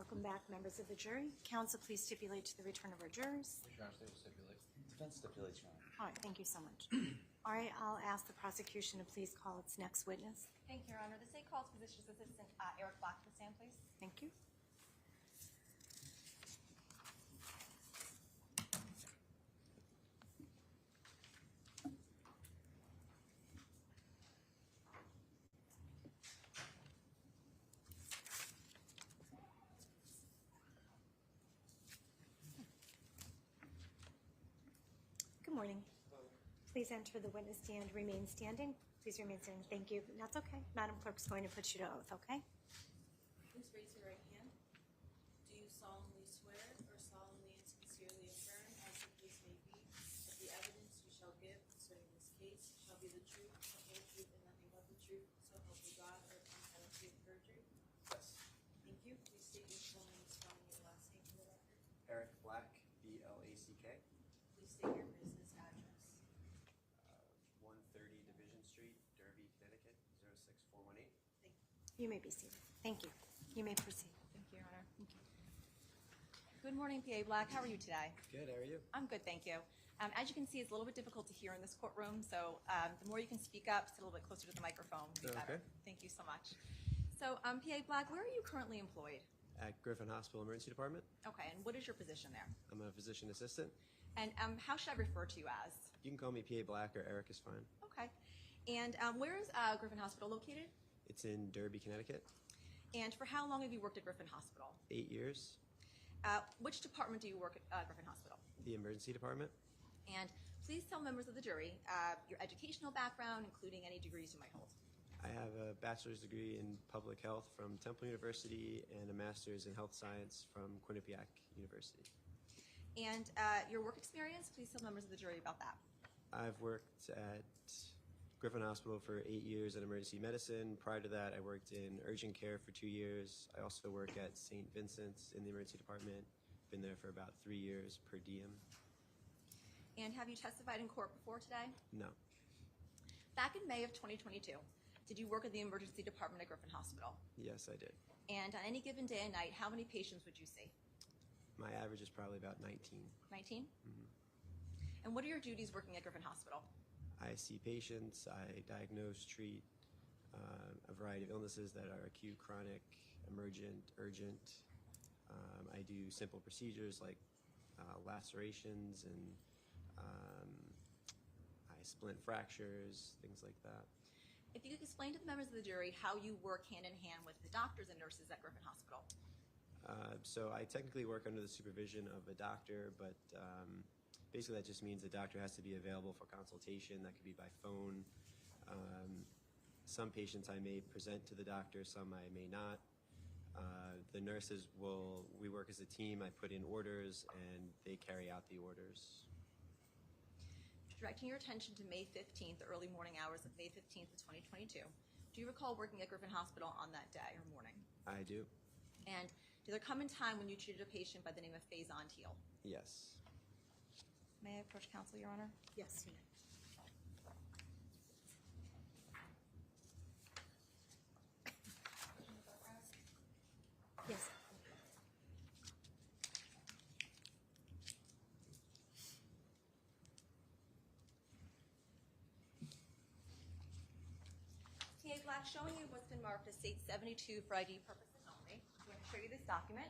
Welcome back, members of the jury. Counsel, please stipulate to the return of our jurors. Your Honor, they will stipulate. Defense stipulates, Your Honor. All right, thank you so much. All right, I'll ask the prosecution to please call its next witness. Thank you, Your Honor. The state calls Physician's Assistant Eric Black to the stand, please. Thank you. Good morning. Please enter the witness stand, remain standing. Please remain standing. Thank you. That's okay. Madam Clerk's going to put you to oath, okay? Please raise your right hand. Do you solemnly swear or solemnly and sincerely affirm, as the case may be, that the evidence you shall give concerning this case shall be the truth, the whole truth, and nothing but the truth, so help you God, or upon penalty of perjury? Yes. Thank you. Please state your full name, spelling your last name for the record. Eric Black, B-L-A-C-K, Please state your business address. 130 Division Street, Derby, Connecticut, 06418. Thank you. You may be seated. Thank you. You may proceed. Thank you, Your Honor. Good morning, PA Black. How are you today? Good, how are you? I'm good, thank you. As you can see, it's a little bit difficult to hear in this courtroom, so the more you can speak up, sit a little bit closer to the microphone, would be better. Okay. Thank you so much. So, PA Black, where are you currently employed? At Griffin Hospital Emergency Department. Okay, and what is your position there? I'm a physician assistant. And how should I refer to you as? You can call me PA Black or Eric is fine. Okay. And where is Griffin Hospital located? It's in Derby, Connecticut. And for how long have you worked at Griffin Hospital? 8 years. Which department do you work at Griffin Hospital? The emergency department. And please tell members of the jury your educational background, including any degrees you might hold. I have a bachelor's degree in public health from Temple University and a master's in health science from Quinnipiac University. And your work experience, please tell members of the jury about that. I've worked at Griffin Hospital for 8 years in emergency medicine. Prior to that, I worked in urgent care for 2 years. I also work at St. Vincent's in the emergency department. Been there for about 3 years per diem. And have you testified in court before today? No. Back in May of 2022, did you work at the emergency department at Griffin Hospital? Yes, I did. And on any given day and night, how many patients would you see? My average is probably about 19. 19? And what are your duties working at Griffin Hospital? I see patients. I diagnose, treat a variety of illnesses that are acute, chronic, emergent, urgent. I do simple procedures like lacerations and I splint fractures, things like that. If you could explain to the members of the jury how you work hand in hand with the doctors and nurses at Griffin Hospital. So I technically work under the supervision of a doctor, but basically that just means the doctor has to be available for consultation. That could be by phone. Some patients I may present to the doctor, some I may not. The nurses we work as a team. I put in orders and they carry out the orders. Directing your attention to May 15th, the early morning hours of May 15th of 2022, do you recall working at Griffin Hospital on that day or morning? I do. And did there come a time when you treated a patient by the name of Faison Teal? Yes. May I approach counsel, Your Honor? Yes, you may. Yes. TA Black, showing you what's been marked as State 72 for ID purposes only. I'm going to show you this document.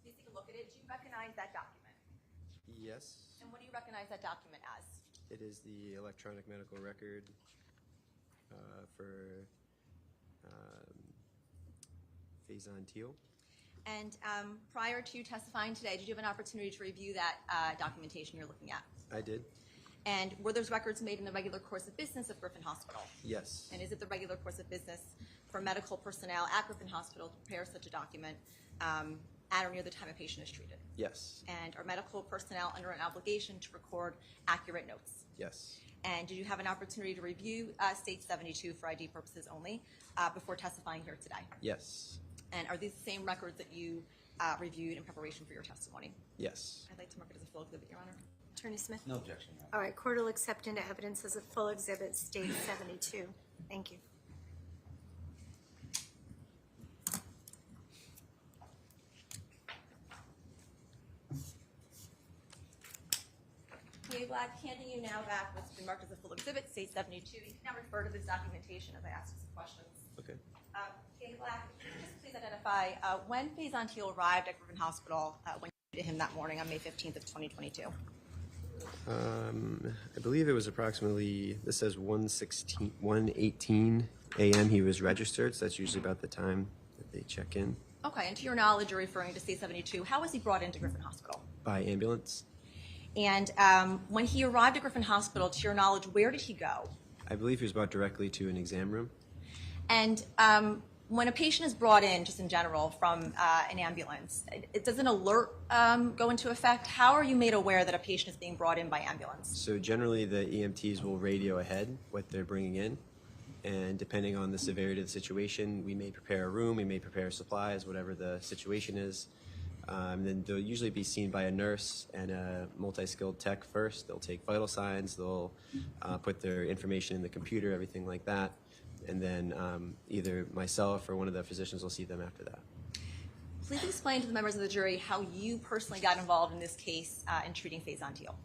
Please take a look at it. Do you recognize that document? Yes. And what do you recognize that document as? It is the electronic medical record for Faison Teal. And prior to testifying today, did you have an opportunity to review that documentation you're looking at? I did. And were those records made in the regular course of business of Griffin Hospital? Yes. And is it the regular course of business for medical personnel at Griffin Hospital to prepare such a document at or near the time a patient is treated? Yes. And are medical personnel under an obligation to record accurate notes? Yes. And did you have an opportunity to review State 72 for ID purposes only before testifying here today? Yes. And are these the same records that you reviewed in preparation for your testimony? Yes. I'd like to mark it as a full exhibit, Your Honor. Attorney Smith? No objection, Your Honor. All right, court will accept into evidence as a full exhibit, State 72. Thank you. Black, handing you now back what's been marked as a full exhibit, state 72. You can now refer to this documentation as I ask you some questions. Okay. K. Black, just please identify when Faison Teal arrived at Griffin Hospital, when you met him that morning on May 15th of 2022. I believe it was approximately, this says 1:18 a.m. he was registered, so that's usually about the time that they check in. Okay, and to your knowledge, you're referring to state 72. How was he brought into Griffin Hospital? By ambulance. And when he arrived at Griffin Hospital, to your knowledge, where did he go? I believe he was brought directly to an exam room. And when a patient is brought in, just in general, from an ambulance, it does an alert go into effect? How are you made aware that a patient is being brought in by ambulance? So generally the EMTs will radio ahead what they're bringing in, and depending on the severity of the situation, we may prepare a room, we may prepare supplies, whatever the situation is. Then they'll usually be seen by a nurse and a multi-skilled tech first. They'll take vital signs, they'll put their information in the computer, everything like that. And then either myself or one of the physicians will see them after that. Please explain to the members of the jury how you personally got involved in this case in treating Faison Teal.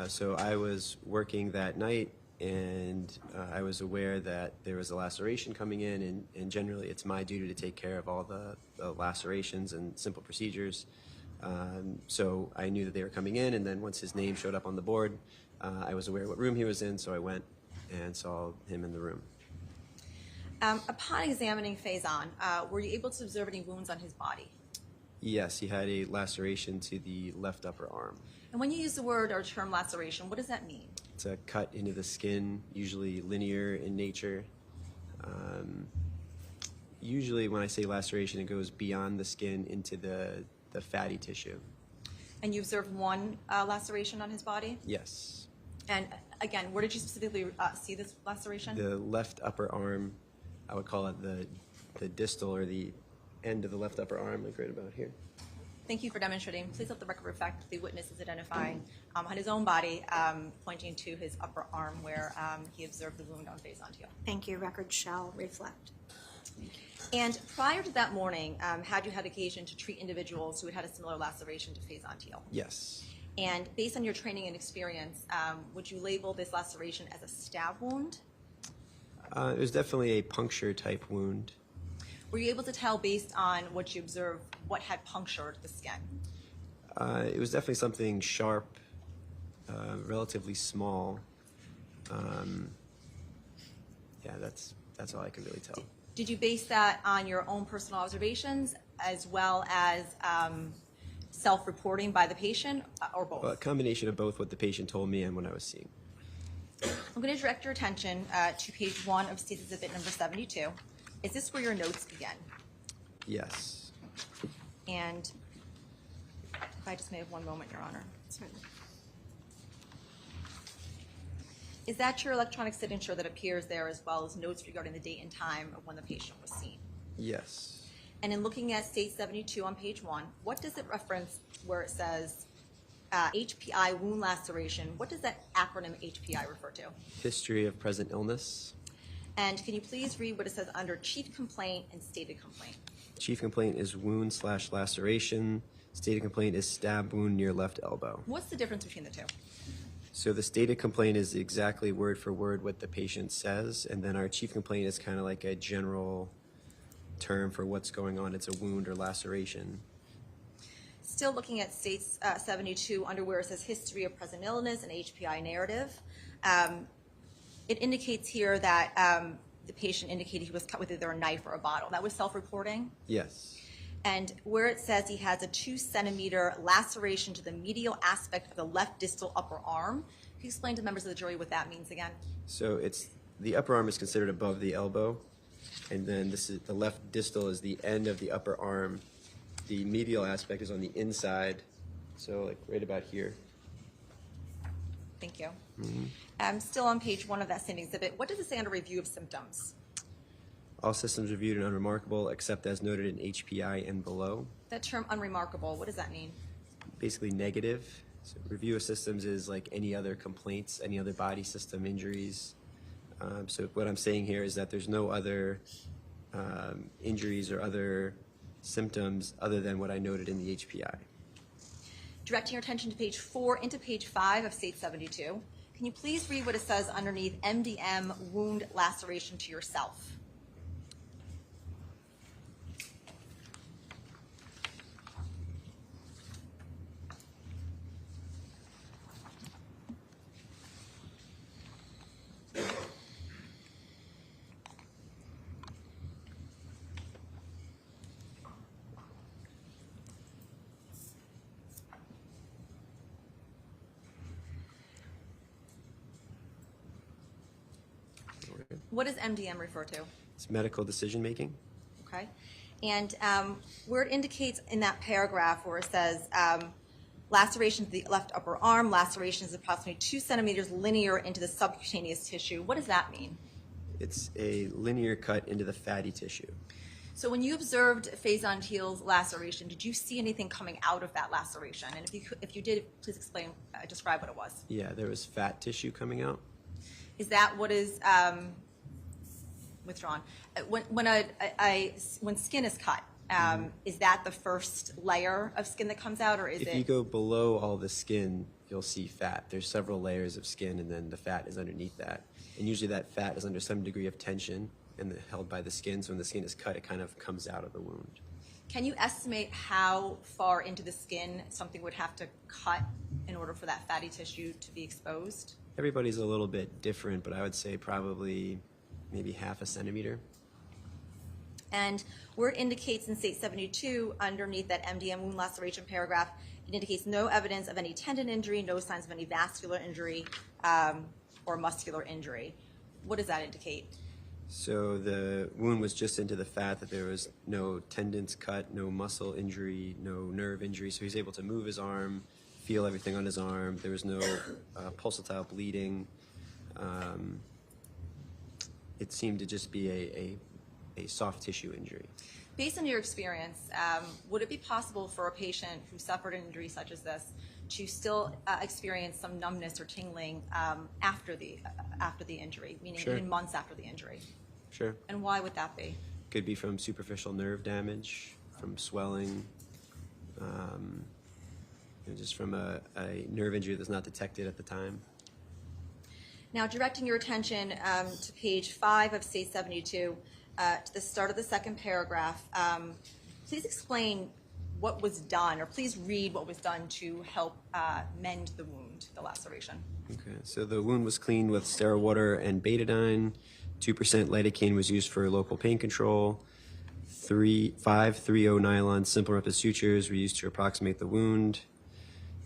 So I was working that night, and I was aware that there was a laceration coming in, and generally it's my duty to take care of all the lacerations and simple procedures. So I knew that they were coming in, and then once his name showed up on the board, I was aware what room he was in, so I went and saw him in the room. Upon examining Faison, were you able to observe any wounds on his body? Yes, he had a laceration to the left upper arm. And when you use the word or term laceration, what does that mean? It's a cut into the skin, usually linear in nature. Usually when I say laceration, it goes beyond the skin into the fatty tissue. And you observed one laceration on his body? Yes. And again, where did you specifically see this laceration? The left upper arm, I would call it the distal or the end of the left upper arm, like right about here. Thank you for demonstrating. Please let the record reflect the witness is identifying on his own body, pointing to his upper arm where he observed the wound on Faison Teal. Thank you. Record shall reflect. And prior to that morning, had you had occasion to treat individuals who had had a similar laceration to Faison Teal? Yes. And based on your training and experience, would you label this laceration as a stab wound? It was definitely a puncture type wound. Were you able to tell based on what you observed what had punctured the skin? It was definitely something sharp, relatively small. Yeah, that's all I can really tell. Did you base that on your own personal observations as well as self-reporting by the patient, or both? Well, a combination of both what the patient told me and what I was seeing. I'm going to direct your attention to page 1 of State's Exhibit number 72. Is this where your notes begin? Yes. And if I just may have one moment, Your Honor. Certainly. Is that your electronic signature that appears there as well as notes regarding the date and time of when the patient was seen? Yes. And in looking at State 72 on page 1, what does it reference where it says HPI wound laceration? What does that acronym HPI refer to? History of present illness. And can you please read what it says under chief complaint and stated complaint? Chief complaint is wound/laceration. Stated complaint is stab wound near left elbow. What's the difference between the two? So the stated complaint is exactly word for word what the patient says, and then our chief complaint is kind of like a general term for what's going on. It's a wound or laceration. Still looking at States 72 under where it says history of present illness and HPI narrative. It indicates here that the patient indicated he was cut with either a knife or a bottle. That was self-reporting? Yes. And where it says he has a 2-centimeter laceration to the medial aspect of the left distal upper arm, can you explain to members of the jury what that means again? So it's the upper arm is considered above the elbow, and then this is the left distal is the end of the upper arm. The medial aspect is on the inside, so like right about here. Thank you. Still on page 1 of that same exhibit, what does it say under review of symptoms? All systems reviewed and unremarkable, except as noted in HPI and below. That term unremarkable, what does that mean? Basically negative. So review of systems is like any other complaints, any other body system injuries. So what I'm saying here is that there's no other injuries or other symptoms other than what I noted in the HPI. Directing your attention to page 4 into page 5 of State 72, can you please read what it says underneath MDM wound laceration to yourself? What does MDM refer to? It's medical decision making. Okay. And where it indicates in that paragraph where it says lacerations of the left upper arm, lacerations approximately 2 centimeters linear into the subcutaneous tissue, what does that mean? It's a linear cut into the fatty tissue. So when you observed Faison Teal's laceration, did you see anything coming out of that laceration? And if you did, please explain, describe what it was. Yeah, there was fat tissue coming out. Is that what is withdrawn? When skin is cut, is that the first layer of skin that comes out, or is it? If you go below all the skin, you'll see fat. There's several layers of skin, and then the fat is underneath that. And usually that fat is under some degree of tension and held by the skin. So when the skin is cut, it kind of comes out of the wound. Can you estimate how far into the skin something would have to cut in order for that fatty tissue to be exposed? Everybody's a little bit different, but I would say probably maybe half a centimeter. And where it indicates in State 72, underneath that MDM wound laceration paragraph, it indicates no evidence of any tendon injury, no signs of any vascular injury or muscular injury. What does that indicate? So the wound was just into the fat, that there was no tendons cut, no muscle injury, no nerve injury. So he's able to move his arm, feel everything on his arm. There was no pulsatile bleeding. It seemed to just be a soft tissue injury. Based on your experience, would it be possible for a patient who suffered an injury such as this to still experience some numbness or tingling after the injury, meaning Sure. even months after the injury? Sure. And why would that be? Could be from superficial nerve damage, from swelling, just from a nerve injury that's not detected at the time. Now, directing your attention to page 5 of State 72, to the start of the second paragraph, please explain what was done, or please read what was done to help mend the wound, the laceration. Okay, so the wound was cleaned with sterile water and betadine. 2% lidocaine was used for local pain control. 5-3-0 nylon simple ruptured sutures were used to approximate the wound.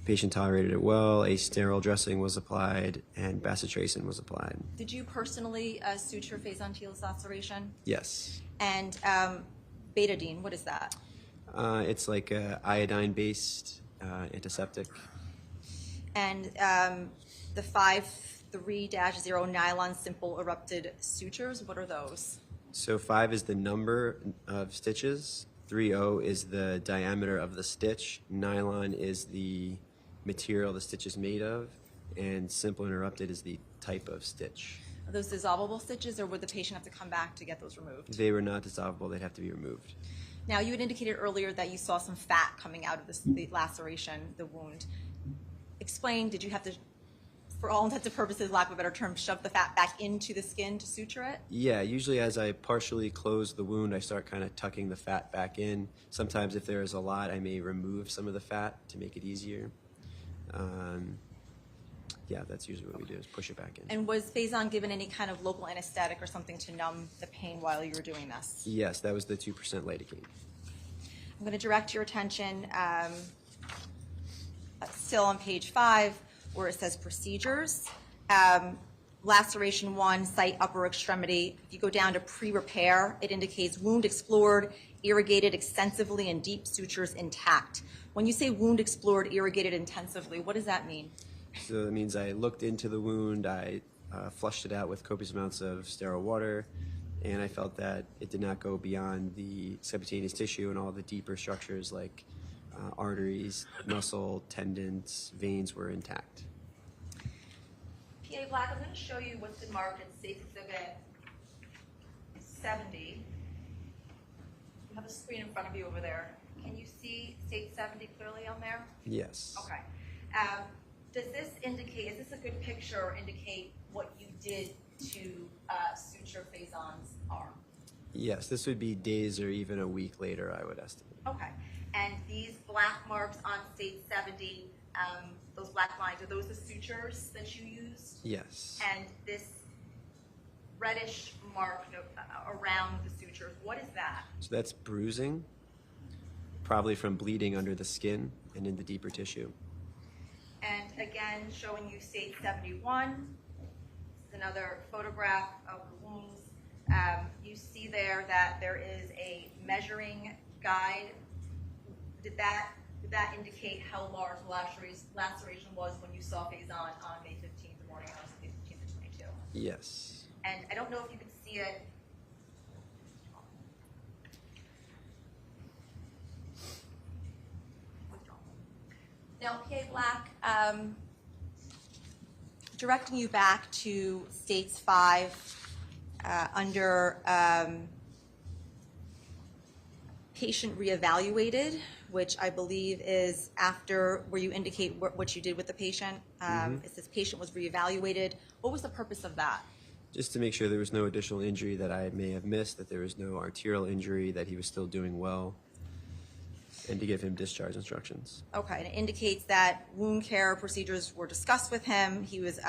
Patient tolerated it well. A sterile dressing was applied, and bacitracin was applied. Did you personally suture Faison Teal's laceration? Yes. And betadine, what is that? It's like a iodine-based antiseptic. And the 5-3-0 nylon simple erupted sutures, what are those? So 5 is the number of stitches. 3-0 is the diameter of the stitch. Nylon is the material the stitch is made of, and simple interrupted is the type of stitch. Are those dissolvable stitches, or would the patient have to come back to get those removed? They were not dissolvable. They'd have to be removed. Now, you had indicated earlier that you saw some fat coming out of the laceration, the wound. Explain, did you have to, for all intents and purposes, lack of a better term, shove the fat back into the skin to suture it? Yeah, usually as I partially close the wound, I start kind of tucking the fat back in. Sometimes if there is a lot, I may remove some of the fat to make it easier. Yeah, that's usually what we do, is push it back in. And was Faison given any kind of local anesthetic or something to numb the pain while you were doing this? Yes, that was the 2% lidocaine. I'm going to direct your attention still on page 5, where it says procedures. Laceration 1, site upper extremity. If you go down to pre-repair, it indicates wound explored, irrigated extensively, and deep sutures intact. When you say wound explored, irrigated intensively, what does that mean? So that means I looked into the wound, I flushed it out with copious amounts of sterile water, and I felt that it did not go beyond the subcutaneous tissue, and all the deeper structures like arteries, muscle, tendons, veins were intact. PA Black, I'm going to show you what's been marked in Safe Exhibit 70. You have a screen in front of you over there. Can you see state 70 clearly on there? Yes. Okay. Does this indicate, is this a good picture or indicate what you did to suture Faison's arm? Yes, this would be days or even a week later, I would estimate. Okay. And these black marks on state 70, those black lines, are those the sutures that you used? Yes. And this reddish mark around the sutures, what is that? So that's bruising, probably from bleeding under the skin and in the deeper tissue. And again, showing you state 71. This is another photograph of the wounds. You see there that there is a measuring guide. Did that indicate how large the laceration was when you saw Faison on May 15th, the morning of May 15th of 22? Yes. And I don't know if you can see it. Now, PA Black, directing you back to states 5 under patient reevaluated, which I believe is after where you indicate what you did with the patient. It says patient was reevaluated. What was the purpose of that? Just to make sure there was no additional injury that I may have missed, that there was no arterial injury, that he was still doing well, and to give him discharge instructions. Okay, and it indicates that wound care procedures were discussed with him. He was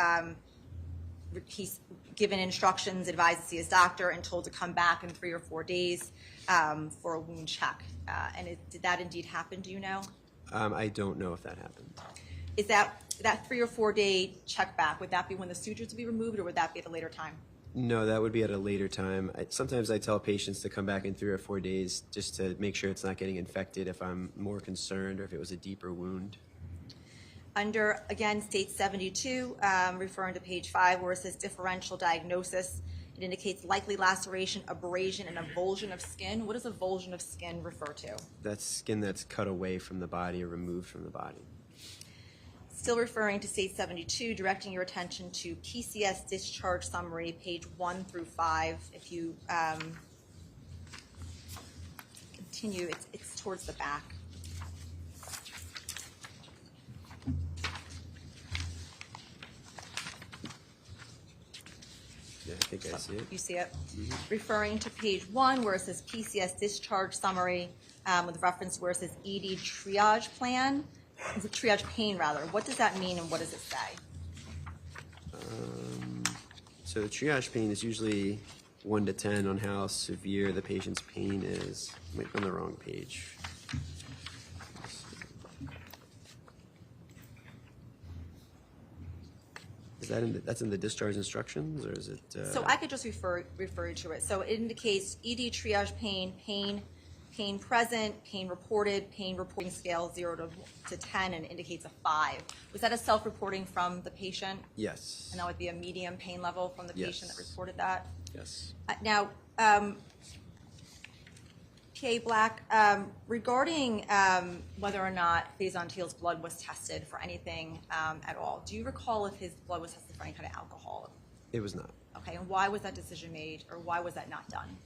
he's given instructions, advised to see his doctor, and told to come back in 3 or 4 days for a wound check. Did that indeed happen? Do you know? I don't know if that happened. Is that 3 or 4 day check back? Would that be when the sutures would be removed, or would that be at a later time? No, that would be at a later time. Sometimes I tell patients to come back in 3 or 4 days just to make sure it's not getting infected if I'm more concerned or if it was a deeper wound. Under, again, state 72, referring to page 5, where it says differential diagnosis, it indicates likely laceration, abrasion, and avulsion of skin. What does avulsion of skin refer to? That's skin that's cut away from the body or removed from the body. Still referring to state 72, directing your attention to PCS discharge summary, page 1 through 5. If you continue, it's towards the back. Yeah, I think I see it. You see it? Referring to page 1, where it says PCS discharge summary, with reference where it says ED triage plan. It's a triage pain, rather. What does that mean, and what does it say? So the triage pain is usually 1 to 10 on how severe the patient's pain is. Might be on the wrong page. Is that that's in the discharge instructions, or is it? So I could just refer you to it. So it indicates ED triage pain, pain present, pain reporting scale 0 to 10, and indicates a 5. Was that a self-reporting from the patient? Yes. And that would be a medium pain level from the patient that reported that? Yes. Now, PA Black, regarding whether or not Faison Teal's blood was tested for anything at all, do you recall if his blood was tested for any kind of alcohol? It was not. Okay, and why was that decision made, or why was that not done?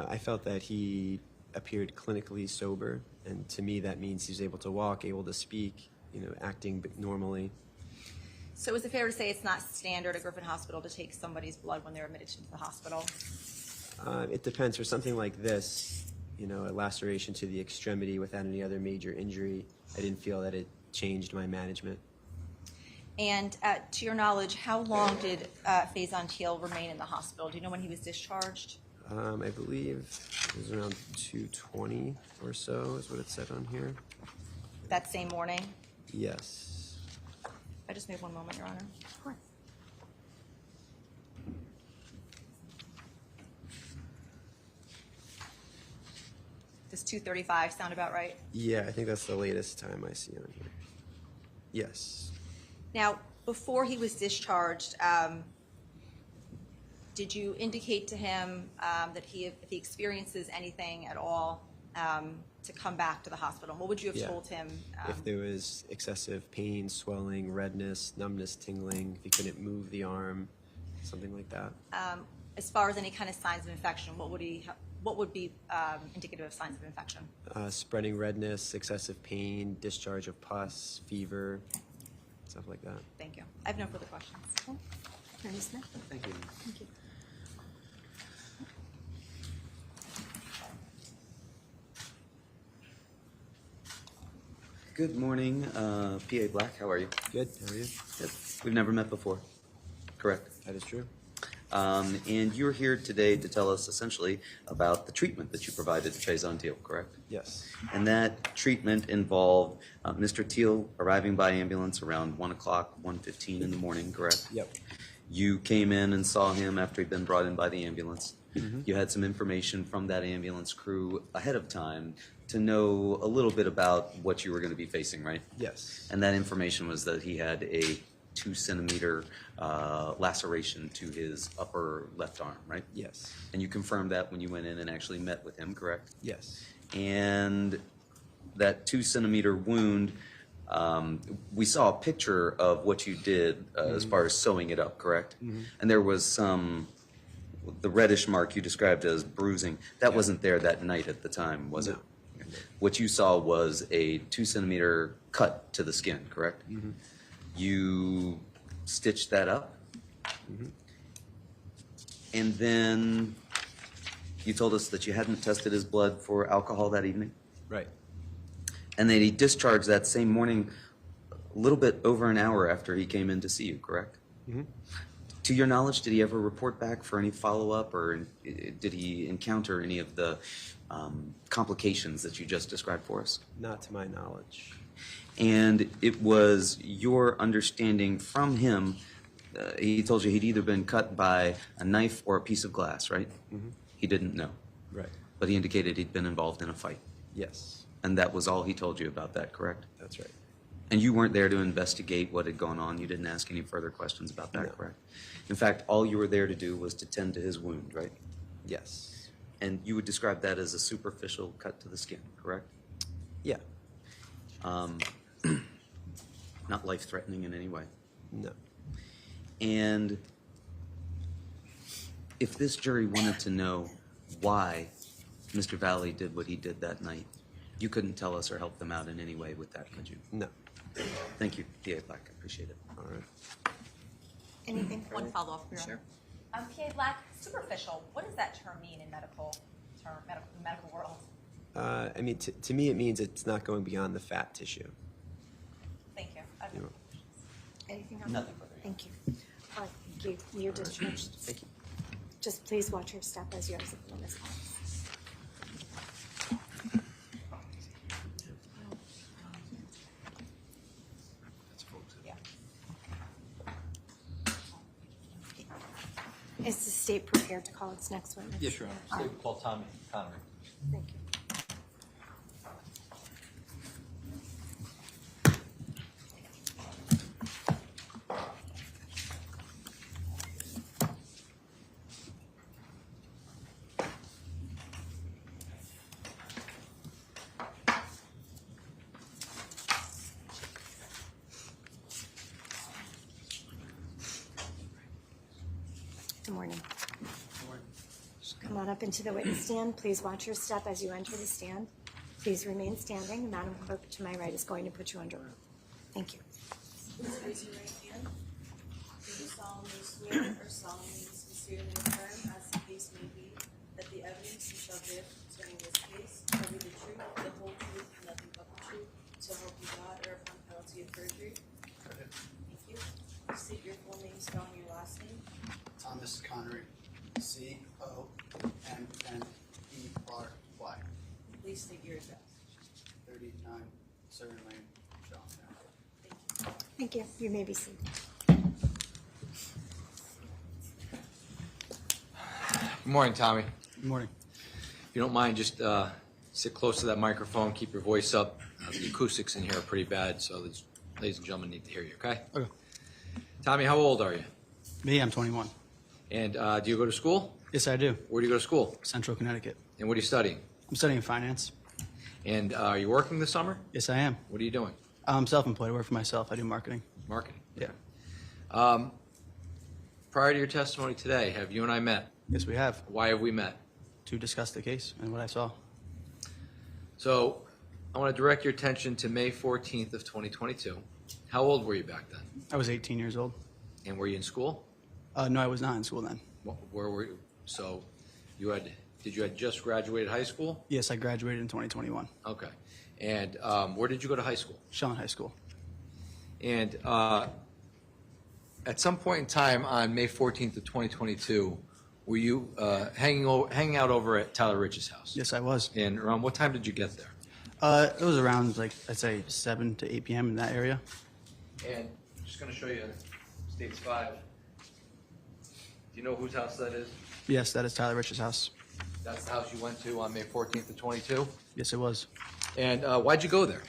I felt that he appeared clinically sober, and to me that means he's able to walk, able to speak, acting normally. So is it fair to say it's not standard at Griffin Hospital to take somebody's blood when they're admitted to the hospital? It depends. For something like this, a laceration to the extremity without any other major injury, I didn't feel that it changed my management. And to your knowledge, how long did Faison Teal remain in the hospital? Do you know when he was discharged? I believe it was around 2:20 or so is what it said on here. That same morning? Yes. I just need one moment, Your Honor. Of course. Does 2:35 sound about right? Yeah, I think that's the latest time I see on here. Yes. Now, before he was discharged, did you indicate to him that if he experiences anything at all, to come back to the hospital? What would you have told him? If there was excessive pain, swelling, redness, numbness, tingling, if he couldn't move the arm, something like that. As far as any kind of signs of infection, what would what would be indicative of signs of infection? Spreading redness, excessive pain, discharge of pus, fever, stuff like that. Thank you. I have no further questions. Okay. Attorney Smith? Thank you. Thank you. Good morning, PA Black. How are you? Good. How are you? Good. We've never met before, correct? That is true. And you're here today to tell us essentially about the treatment that you provided to Faison Teal, correct? Yes. And that treatment involved Mr. Teal arriving by ambulance around 1 o'clock, 1:15 in the morning, correct? Yep. You came in and saw him after he'd been brought in by the ambulance. Mm-hmm. You had some information from that ambulance crew ahead of time to know a little bit about what you were going to be facing, right? Yes. And that information was that he had a 2-centimeter laceration to his upper left arm, right? Yes. And you confirmed that when you went in and actually met with him, correct? Yes. And that 2-centimeter wound, we saw a picture of what you did as far as sewing it up, correct? And there was the reddish mark you described as bruising. That wasn't there that night at the time, was it? What you saw was a 2-centimeter cut to the skin, correct? You stitched that up. And then you told us that you hadn't tested his blood for alcohol that evening. Right. And that he discharged that same morning a little bit over an hour after he came in to see you, correct? To your knowledge, did he ever report back for any follow-up, or did he encounter any of the complications that you just described for us? Not to my knowledge. And it was your understanding from him, he told you he'd either been cut by a knife or a piece of glass, right? He didn't know. Right. But he indicated he'd been involved in a fight. Yes. And that was all he told you about that, correct? That's right. And you weren't there to investigate what had gone on. You didn't ask any further questions about that, No. correct? In fact, all you were there to do was to tend to his wound, right? Yes. And you would describe that as a superficial cut to the skin, correct? Yeah. Not life-threatening in any way. No. And if this jury wanted to know why Mr. Valle did what he did that night, you couldn't tell us or help them out in any way with that, could you? No. Thank you, PA Black. I appreciate it. All right. Anything further? One follow-up, Your Sure. Honor. PA Black, superficial, what does that term mean in medical world? I mean, to me, it means it's not going beyond the fat tissue. Thank you. You know. Anything else? Nothing further. Thank you. Thank you. You're discharged. Thank you. Just please watch your step as you exit the witness box. Yeah. Is the state prepared to call its next witness? Yes, Your Honor. All right. State will call Tommy Connory. Thank you. Good morning. Come on up into the witness stand. Please watch your step as you enter the stand. Please remain standing. Madam Clerk to my right is going to put you under oath. Thank you. Please raise your right hand. Do you solemnly swear or solemnly sincerely affirm, as the case may be, that the evidence you shall give concerning this case shall be the truth, the whole truth, and nothing but the truth, so help you God, or upon penalty of perjury? Thank you. State your full name, spelling your last name. Thomas Connery, C-O-N-N-E-R-Y, Please state your address. 39 Southern Lane, Charlestown. Thank you. You may be seated. Good morning, Tommy. Good morning. If you don't mind, just sit close to that microphone, keep your voice up. The acoustics in here are pretty bad, so ladies and gentlemen need to hear you, okay? Okay. Tommy, how old are you? Me, I'm 21. And do you go to school? Yes, I do. Where do you go to school? Central Connecticut. And what are you studying? I'm studying finance. And are you working this summer? Yes, I am. What are you doing? I'm self-employed. I work for myself. I do marketing. Marketing. Yeah. Prior to your testimony today, have you and I met? Yes, we have. Why have we met? to discuss the case and what I saw. So I want to direct your attention to May 14th of 2022. How old were you back then? I was 18 years old. And were you in school? No, I was not in school then. Where were you? So did you had just graduated high school? Yes, I graduated in 2021. Okay. And where did you go to high school? Shawn High School. And at some point in time on May 14th of 2022, were you hanging out over at Tyler Rich's house? Yes, I was. And around what time did you get there? It was around, like, I'd say 7 to 8 p.m. in that area. And I'm just going to show you States 5. Do you know whose house that is? Yes, that is Tyler Rich's house. That's the house you went to on May 14th of 22? Yes, it was. And why'd you go there?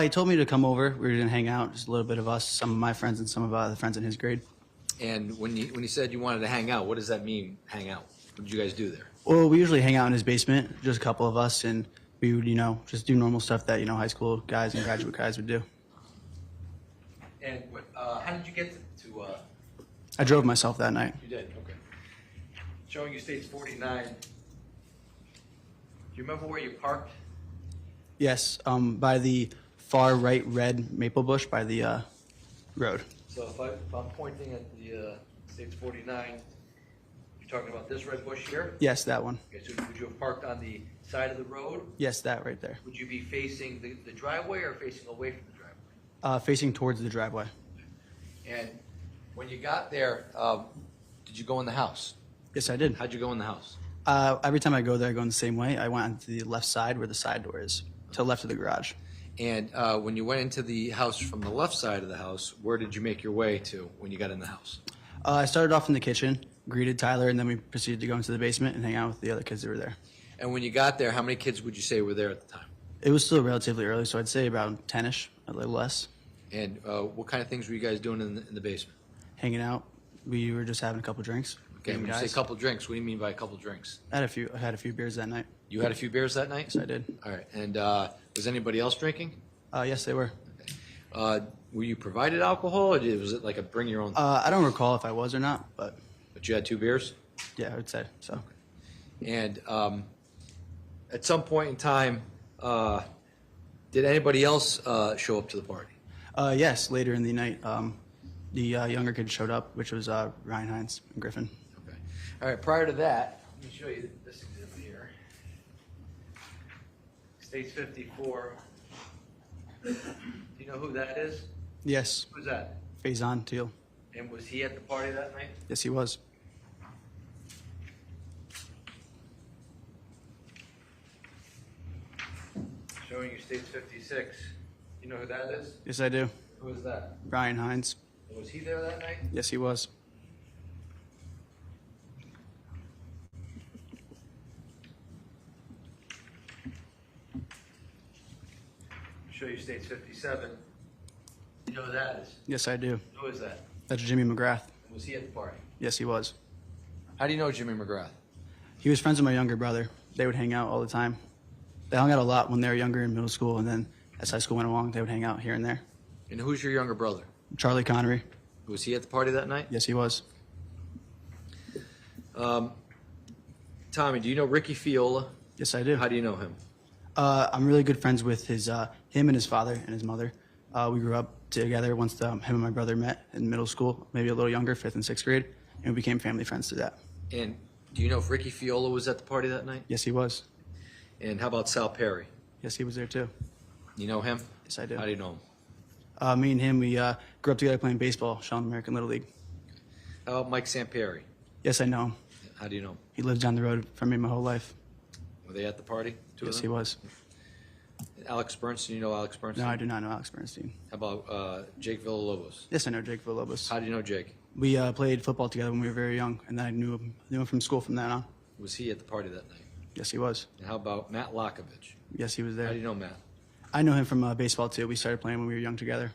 He told me to come over. We were going to hang out, just a little bit of us, some of my friends and some of the friends in his grade. And when you said you wanted to hang out, what does that mean, hang out? What did you guys do there? Well, we usually hang out in his basement, just a couple of us, and we would, just do normal stuff that, high school guys and graduate guys would do. And how did you get to I drove myself that night. you did, okay. Showing you States 49. Do you remember where you parked? Yes, by the far right red maple bush by the road. So if I'm pointing at the States 49, you're talking about this red bush here? Yes, that one. Okay, so would you have parked on the side of the road? Yes, that right there. Would you be facing the driveway or facing away from the driveway? Facing towards the driveway. And when you got there, did you go in the house? Yes, I did. How'd you go in the house? Every time I go there, I go in the same way. I went onto the left side where the side door is, to the left of the garage. And when you went into the house from the left side of the house, where did you make your way to when you got in the house? I started off in the kitchen, greeted Tyler, and then we proceeded to go into the basement and hang out with the other kids that were there. And when you got there, how many kids would you say were there at the time? It was still relatively early, so I'd say about 10-ish, a little less. And what kind of things were you guys doing in the basement? Hanging out. We were just having a couple drinks. Okay, when you say a couple drinks, what do you mean by a couple drinks? I had a few beers that night. You had a few beers that night? Yes, I did. All right. And was anybody else drinking? Yes, they were. Were you provided alcohol, or was it like a bring your own? I don't recall if I was or not, but But you had 2 beers? yeah, I would say so. And at some point in time, did anybody else show up to the party? Yes, later in the night, the younger kid showed up, which was Ryan Hines and Griffin. Okay. All right. Prior to that, let me show you this exhibit here. States 54. Do you know who that is? Yes, Who's that? Faison Teal. And was he at the party that night? Yes, he was. Showing you States 56. You know who that is? Yes, I do. Who is that? Ryan Hines. Was he there that night? Yes, he was. Show you States 57. You know who that is? Yes, I do. Who is that? That's Jimmy McGrath. Was he at the party? Yes, he was. How do you know Jimmy McGrath? He was friends with my younger brother. They would hang out all the time. They hung out a lot when they were younger in middle school, and then as high school went along, they would hang out here and there. And who's your younger brother? Charlie Connery. Was he at the party that night? Yes, he was. Tommy, do you know Ricky Fiola? Yes, I do. How do you know him? I'm really good friends with him and his father and his mother. We grew up together once him and my brother met in middle school, maybe a little younger, 5th and 6th grade, and we became family friends through that. And do you know if Ricky Fiola was at the party that night? Yes, he was. And how about Sal Perry? Yes, he was there too. You know him? Yes, I do. How do you know him? Me and him, we grew up together playing baseball, Shawn American Little League. How about Mike Sampieri? Yes, I know him. How do you know him? He lived down the road from me my whole life. Were they at the party? Two Yes, of he them? was. Alex Bernstein, you know Alex Bernstein? No, I do not know Alex Bernstein. How about Jake Villalobos? Yes, I know Jake Villalobos. How do you know Jake? We played football together when we were very young, and then I knew him from school from then on. Was he at the party that night? Yes, he was. And how about Matt Lockovich? Yes, he was How do there. you know Matt? I know him from baseball too. We started playing when we were young together.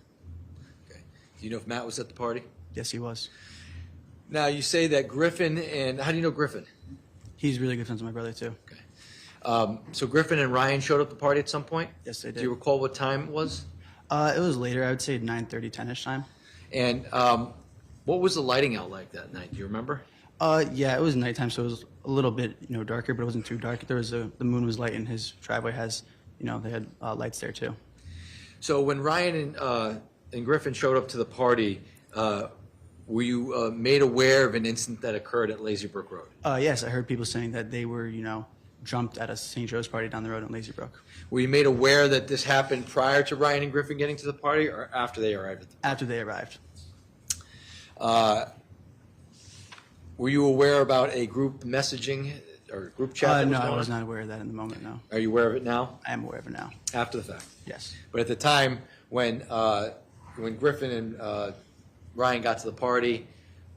Okay. Do you know if Matt was at the party? Yes, he was. Now, you say that Griffin and... How do you know Griffin? He's really good friends with my brother too. Okay. So Griffin and Ryan showed up at the party at some point? Yes, they Do you did. recall what time it was? It was later. I would say 9:30, 10ish time. And what was the lighting out like that night? Do you remember? Yeah, it was nighttime, so it was a little bit, darker, but it wasn't too dark. The moon was light, and his driveway has, they had lights there too. So when Ryan and Griffin showed up to the party, were you made aware of an incident that occurred at Lazy Brook Road? Yes, I heard people saying that they were, jumped at a St. Joe's party down the road in Lazy Brook. Were you made aware that this happened prior to Ryan and Griffin getting to the party, or after they arrived at the party? After they arrived. Were you aware about a group messaging or group chat? That was No, going I was on? not aware of that in the moment, no. Are you aware of it now? I am aware of it now. After the fact? Yes. But at the time when Griffin and Ryan got to the party,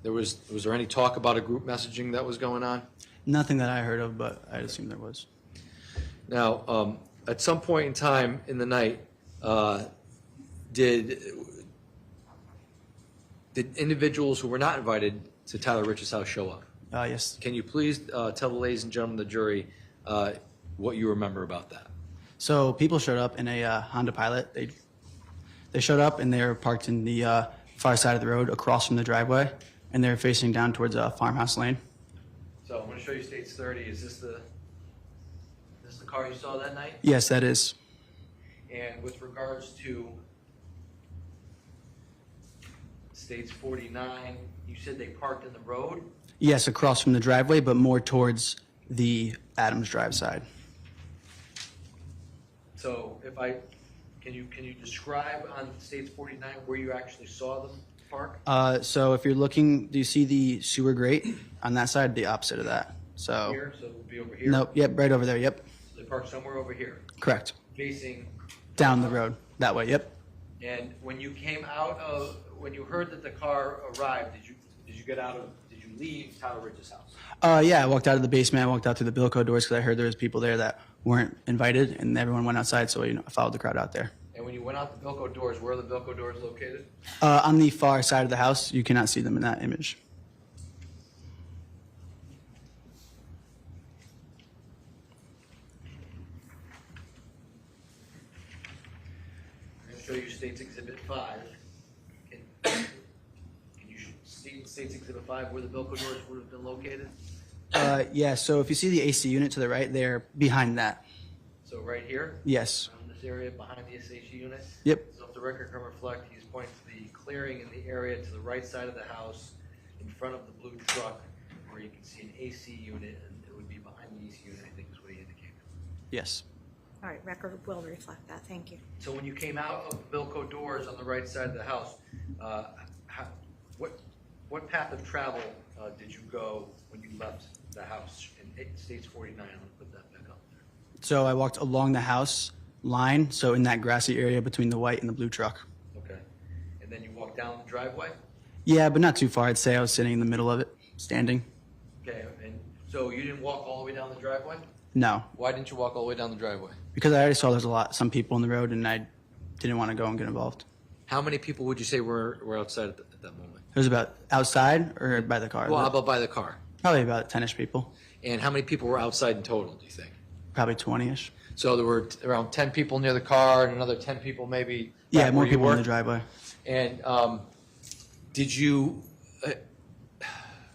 was there any talk about a group messaging that was going on? Nothing that I heard of, but I assume there was. Now, at some point in time in the night, did individuals who were not invited to Tyler Rich's house show up? Yes. Can you please tell the ladies and gentlemen of the jury what you remember about that? So people showed up in a Honda Pilot. They showed up and they were parked in the far side of the road across from the driveway, and they were facing down towards Farmhouse Lane. So I'm going to show you States 30. Is this the car you saw that night? Yes, that is. And with regards to States 49, you said they parked in the road? Yes, across from the driveway, but more towards the Adams Drive side. So can you describe on States 49 where you actually saw them park? So if you're looking, do you see the sewer grate on that side? The opposite of that. So Here, so it would be over here? nope, yep, right over there. Yep, So they parked somewhere over here, correct. facing, Down the road that way. Yep. and when you heard that the car arrived, did you leave Tyler Rich's house? Yeah, I walked out of the basement. I walked out through the Bilco doors because I heard there was people there that weren't invited, and everyone went outside. So I followed the crowd out there. And when you went out the Bilco doors, where are the Bilco doors located? On the far side of the house, you cannot see them in that image. I'm going to show you States Exhibit 5. Can you see in States Exhibit 5 where the Bilco doors would have been located? Yeah. So if you see the AC unit to the right, they're behind that. So right here? Yes. In this area behind the SHE unit? Yep. So if the record can reflect, he's pointing to the clearing in the area to the right side of the house in front of the blue truck where you can see an AC unit, and it would be behind the AC unit, I think is what he indicated. Yes. All right, record will reflect that. Thank you. So when you came out of the Bilco doors on the right side of the house, what path of travel did you go when you left the house in States 49? I'm going to put that back up there. So I walked along the house line, so in that grassy area between the white and the blue truck. Okay. And then you walked down the driveway? Yeah, but not too far. I'd say I was sitting in the middle of it, standing. Okay. And so you didn't walk all the way down the driveway? No, Why didn't you walk all the way down the driveway? because I already saw there's some people in the road, and I didn't want to go and get involved. How many people would you say were outside at that moment? It was about outside or by the car. Well, how about by the car? Probably about 10-ish people, And how many people were outside in total, do you think? probably 20-ish. So there were around 10 people near the car and another 10 people maybe Yeah, back more where you people in were? the driveway. And did you,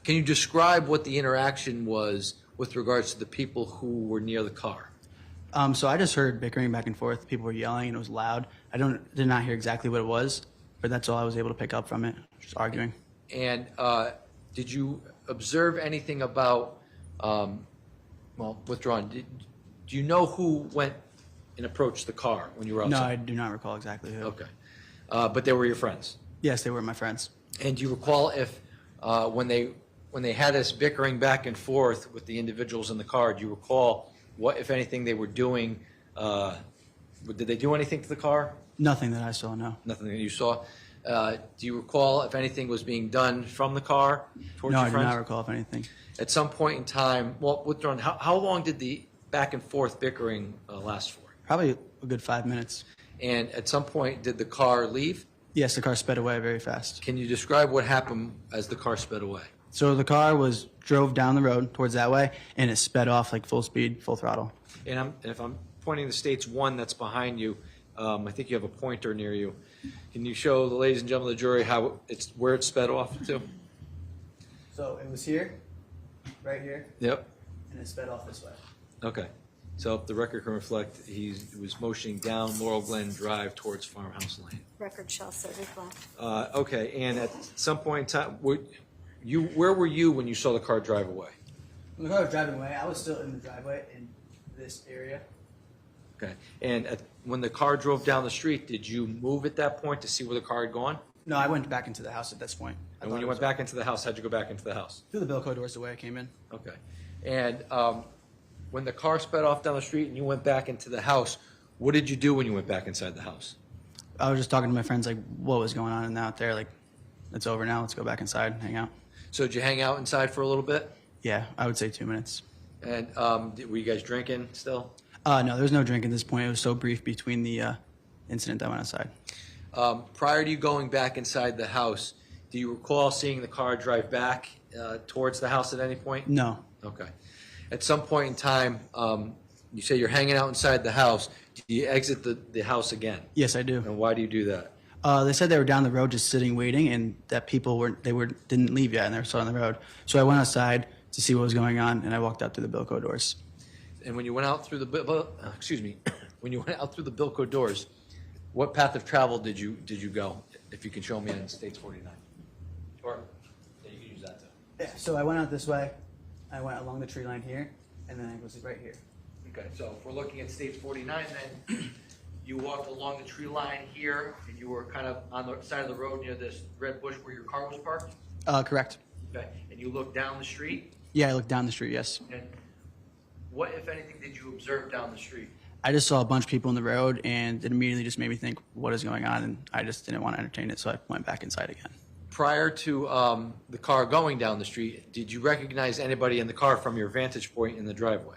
can you describe what the interaction was with regards to the people who were near the car? So I just heard bickering back and forth. People were yelling, and it was loud. I did not hear exactly what it was, but that's all I was able to pick up from it, just arguing. And did you observe anything about, well, withdrawn, do you know who went and approached the car when you were No, outside? I do not recall exactly who. Okay. But they were your friends? Yes, they were my friends. And do you recall if, when they had this bickering back and forth with the individuals in the car, do you recall what, if anything, they were doing? Did they do anything to the car? Nothing that I saw, no. Nothing that you saw. Do you recall if anything was being done from the car towards No, your I do friends? not recall if anything. At some point in time, well, withdrawn, how long did the back and forth bickering last for? Probably a good 5 minutes. And at some point, did the car leave? Yes, the car sped away very fast. Can you describe what happened as the car sped away? So the car drove down the road towards that way, and it sped off like full speed, full throttle. And if I'm pointing to States 1 that's behind you, I think you have a pointer near you. Can you show the ladies and gentlemen of the jury where it sped off to? So it was here, right here, Yep. and it sped off this way. Okay. So if the record can reflect, he was motioning down Laurel Glen Drive towards Farmhouse Lane. Record shall so reflect. Okay, and at some point in time, where were you when you saw the car drive away? When the car was driving away, I was still in the driveway in this area. Okay, and when the car drove down the street, did you move at that point to see where the car had gone? No, I went back into the house at this point. And when you went back into the house, how'd you go back into the house? through the Bilco doors the way I came in. Okay, and when the car sped off down the street and you went back into the house, what did you do when you went back inside the house? I was just talking to my friends, like, what was going on out there? Like, it's over now. Let's go back inside and hang out. So did you hang out inside for a little bit? Yeah, I would say 2 minutes. And were you guys drinking still? No, there was no drink at this point. It was so brief between the incident that went outside. Prior to you going back inside the house, do you recall seeing the car drive back towards the house at any point? No. Okay. At some point in time, you say you're hanging out inside the house. Do you exit the house again? Yes, I do. And why do you do that? They said they were down the road just sitting waiting, and that people didn't leave yet, and they were still on the road. So I went outside to see what was going on, and I walked out through the Bilco doors. And when you went out through when you went out through the Bilco doors, what path of travel did you go? If you can show me on States 49, or yeah, you can use that too. Yeah, so I went out this way. I went along the tree line here, and then I was right here. Okay, so if we're looking at States 49, then you walked along the tree line here, and you were kind of on the side of the road near this red bush where your car was parked? Correct. Okay, and you looked down the street? Yeah, I looked down the street, yes. And what, if anything, did you observe down the street? I just saw a bunch of people in the road, and it immediately just made me think, what is going on? And I just didn't want to entertain it, so I went back inside again. Prior to the car going down the street, did you recognize anybody in the car from your vantage point in the driveway?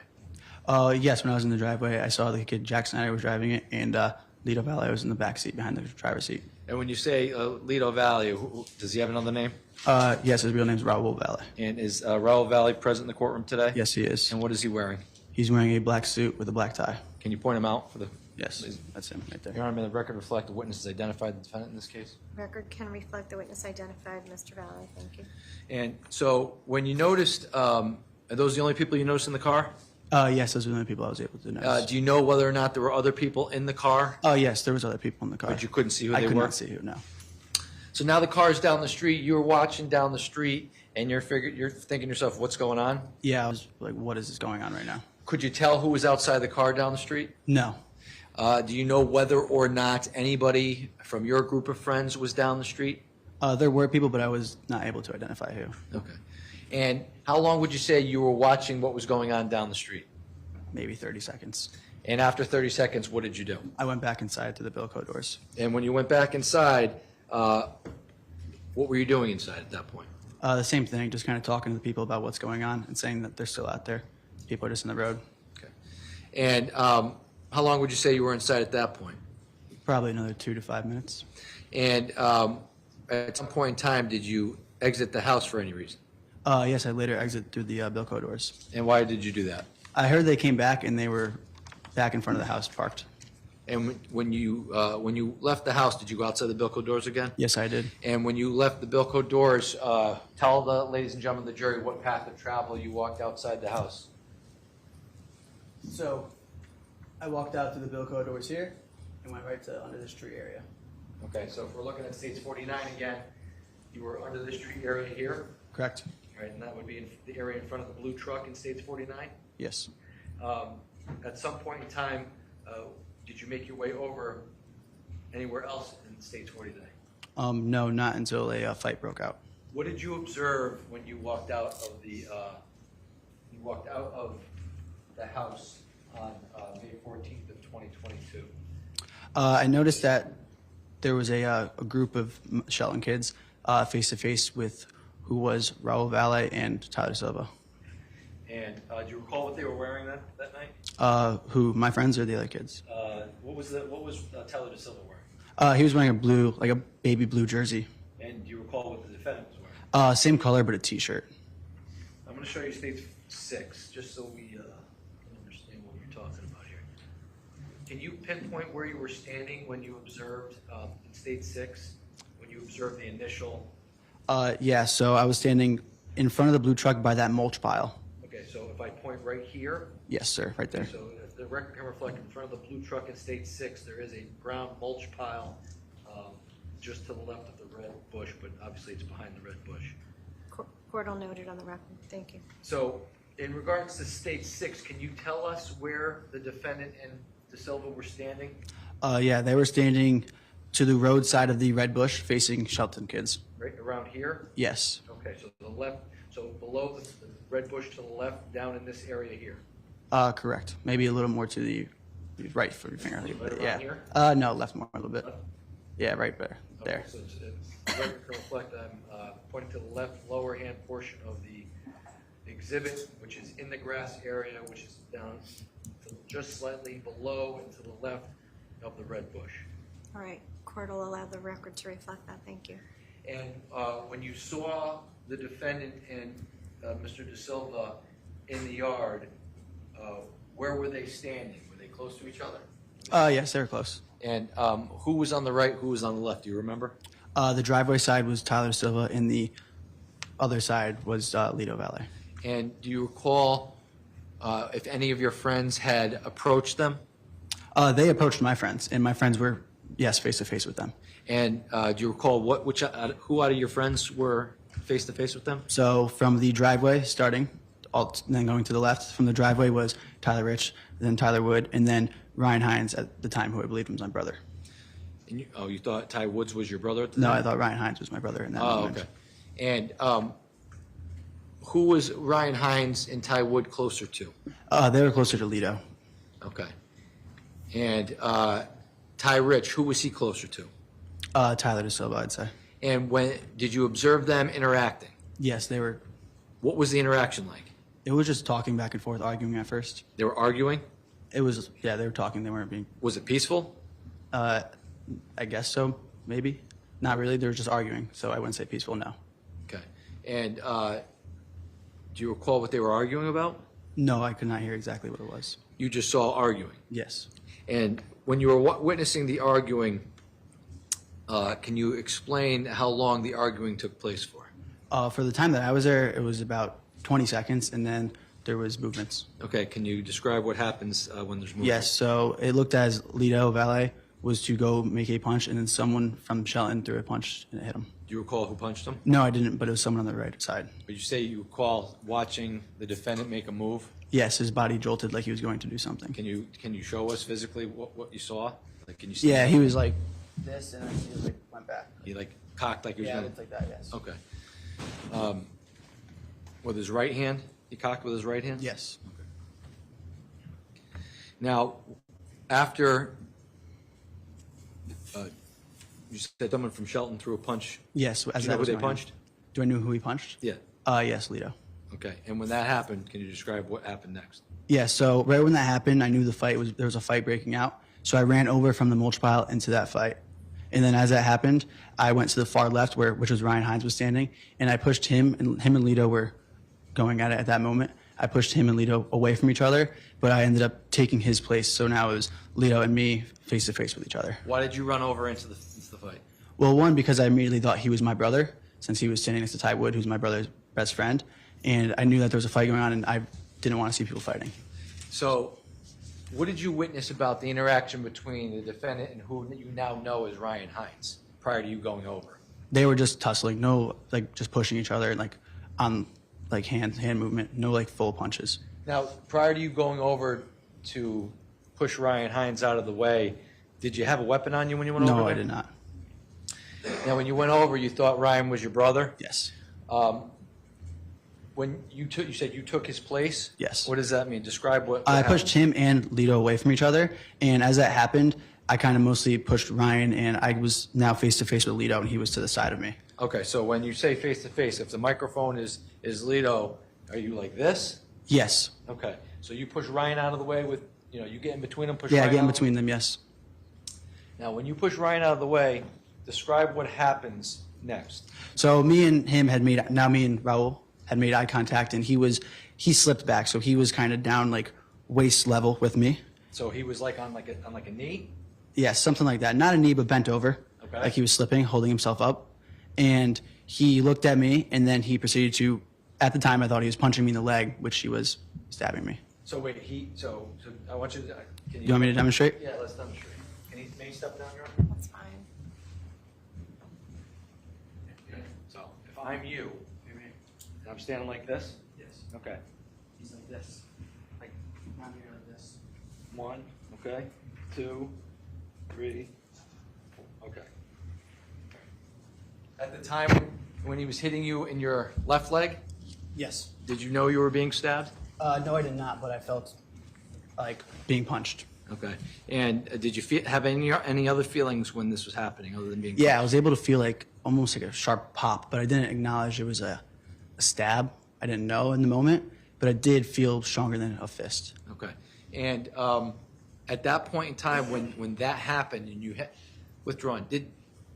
Yes, when I was in the driveway, I saw the kid Jack Snyder was driving it, and Lido Valle was in the back seat behind the driver's seat. And when you say Lido Valle, does he have another name? Yes, his real name is Raul Valle. And is Raul Valle present in the courtroom today? Yes, he is. And what is he wearing? He's wearing a black suit with a black tie. Can you point him out for the? Yes, that's him right there. Your Honor, may the record reflect the witnesses identified the defendant in this case? Record can reflect the witness identified, Mr. Valle. Thank you. And so when you noticed, are those the only people you noticed in the car? Yes, those are the only people I was able to notice. Do you know whether or not there were other people in the car? Yes, there was other people in the car. But you couldn't see who they I could were? not see who, no. So now the car's down the street, you're watching down the street, and you're thinking to yourself, what's going on? Yeah, I was like, what is this going on right now? Could you tell who was outside the car down the street? No. Do you know whether or not anybody from your group of friends was down the street? There were people, but I was not able to identify who. Okay. And how long would you say you were watching what was going on down the street? Maybe 30 seconds. And after 30 seconds, what did you do? I went back inside to the Bilco doors. And when you went back inside, what were you doing inside at that point? The same thing, just kind of talking to the people about what's going on and saying that they're still out there. People are just in the road. Okay. And how long would you say you were inside at that point? Probably another 2 to 5 minutes. And at some point in time, did you exit the house for any reason? Yes, I later exited through the Bilco doors. And why did you do that? I heard they came back and they were back in front of the house parked. And when you left the house, did you go outside the Bilco doors again? Yes, I did. And when you left the Bilco doors, tell the ladies and gentlemen of the jury what path of travel you walked outside the house. So I walked out through the Bilco doors here and went right to under this tree area. Okay, so if we're looking at States 49 again, you were under this tree area here, Correct? right? And that would be in the area in front of the blue truck in States 49. Yes. At some point in time, did you make your way over anywhere else in States 49? No, not until a fight broke out. What did you observe when you walked out of the house on May 14th of 2022? I noticed that there was a group of Shelton kids face to face with who was Raul Valle and Tyler Silva. And do you recall what they were wearing that night? Who, my friends or the other kids? What was Tyler Silva wearing? He was wearing a blue, like a baby blue jersey. And do you recall what the defendant was wearing? Same color, but a t-shirt. I'm going to show you States 6, just so we can understand what you're talking about here. Can you pinpoint where you were standing when you observed in State 6, when you observed the initial? Yeah, so I was standing In front of the blue truck by that mulch pile. Okay, so if I point right here, Yes, sir, right there. so if the record can reflect in front of the blue truck in state 6, there is a brown mulch pile just to the left of the red bush, but obviously it's behind the red bush. Court will note it on the record. Thank you. So in regards to state 6, can you tell us where the defendant and De Silva were standing? Yeah, they were standing to the road side of the red bush facing Shelton kids. Right around here? Yes. Okay, so the left, so below the red bush to the left, down in this area here. Correct. Maybe a little more to the right for your finger. Right But around yeah. here? No, left more a little bit. Yeah, right there. There. Okay, so the record can reflect, I'm pointing to the left lower hand portion of the exhibit, which is in the grass area, which is down to just slightly below and to the left of the red bush. All right. Court will allow the record to reflect that. Thank you. And when you saw the defendant and Mr. De Silva in the yard, where were they standing? Were they close to each other? Yes, they were close. And who was on the right, who was on the left? Do you remember? The driveway side was Tyler Silva, and the other side was Lido Valle. And do you recall if any of your friends had approached them? They approached my friends, and my friends were, yes, face to face with them. And do you recall who out of your friends were face to face with them? So from the driveway starting, then going to the left, from the driveway was Tyler Rich, then Tyler Wood, and then Ryan Hines at the time, who I believed was my brother. And you thought Ty Woods was your brother at the No, time? I thought Ryan Hines was my brother in that Oh, moment. okay. And who was Ryan Hines and Ty Wood closer to? They were closer to Lido. Okay. And Ty Rich, who was he closer to? Tyler De Silva, I'd say. And when did you observe them interacting? Yes, they were. What was the interaction like? It was just talking back and forth, arguing at first. They were arguing? It was, yeah, they were talking. They weren't being, Was it peaceful? I guess so, maybe. Not really. They were just arguing, so I wouldn't say peaceful, no. Okay. And do you recall what they were arguing about? No, I could not hear exactly what it was. You just saw arguing. Yes. And when you were witnessing the arguing, can you explain how long the arguing took place for? For the time that I was there, it was about 20 seconds, and then there was movements. Okay, can you describe what happens when there's movement? Yes, so it looked as Lido Valle was to go make a punch, and then someone from Shelton threw a punch and it hit him. Do you recall who punched him? No, I didn't, but it was someone on the right side. But you say you recall watching the defendant make a move. Yes, his body jolted like he was going to do something. Can you show us physically what you saw? Like, can you see? Yeah, he was like this, and then he like went back. He like cocked like he was Yeah, gonna. it's like that, yes. Okay. With his right hand, he cocked with his right hand. Yes. Now, after you said someone from Shelton threw a punch. Yes, Do as you that know who was they going on. punched? Do I know who he punched? Yeah. Yes, Lido. Okay. And when that happened, can you describe what happened next? Yeah, so right when that happened, I knew there was a fight breaking out. So I ran over from the mulch pile into that fight. And then as that happened, I went to the far left which was Ryan Hines was standing, and I pushed him and Lido were going at it at that moment. I pushed him and Lido away from each other, but I ended up taking his place. So now it was Lido and me face to face with each other. Why did you run over into the fight? Well, one, because I immediately thought he was my brother, since he was standing next to Ty Wood, who's my brother's best friend. And I knew that there was a fight going on, and I didn't want to see people fighting. So, what did you witness about the interaction between the defendant and who you now know as Ryan Hines prior to you going over? They were just tussling, no, like just pushing each other, like on like hand movement, no like full punches. Now, prior to you going over to push Ryan Hines out of the way, did you have a weapon on you when you went over No, there? I did not. Now, when you went over, you thought Ryan was your brother? Yes. When you said you took his place? Yes. What does that mean? Describe what I happened. pushed him and Lido away from each other, and as that happened, I kind of mostly pushed Ryan, and I was now face to face with Lido, and he was to the side of me. Okay, so when you say face to face, if the microphone is Lido, are you like this? Yes. Okay, so you push Ryan out of the way with, you get in between them, push Yeah, Ryan I get in out? between them. Yes. Now, when you push Ryan out of the way, describe what happens next. So me and Raul had made eye contact, and he slipped back, so he was kind of down like waist level with me. So he was like on like a knee? Yeah, something like that. Not a knee, but bent over. Okay. Like he was slipping, holding himself up. And he looked at me, and then he proceeded to at the time I thought he was punching me in the leg, which he was stabbing me. So wait, so I want you to, can You want me to demonstrate? Yeah, let's demonstrate. Can you maybe step down your arm? That's fine. So if I'm you, and I'm standing like this? Yes. Okay. He's like this. Like, not here like this. 1, okay, 2, 3, okay. At the time when he was hitting you in your left leg, Yes. did you know you were being stabbed? No, I did not, but I felt like being punched. Okay. And did you have any other feelings when this was happening other than being Yeah, I punched? was able to feel like almost like a sharp pop, but I didn't acknowledge it was a stab. I didn't know in the moment, but I did feel stronger than a fist. Okay. And at that point in time when that happened and you had withdrawn, did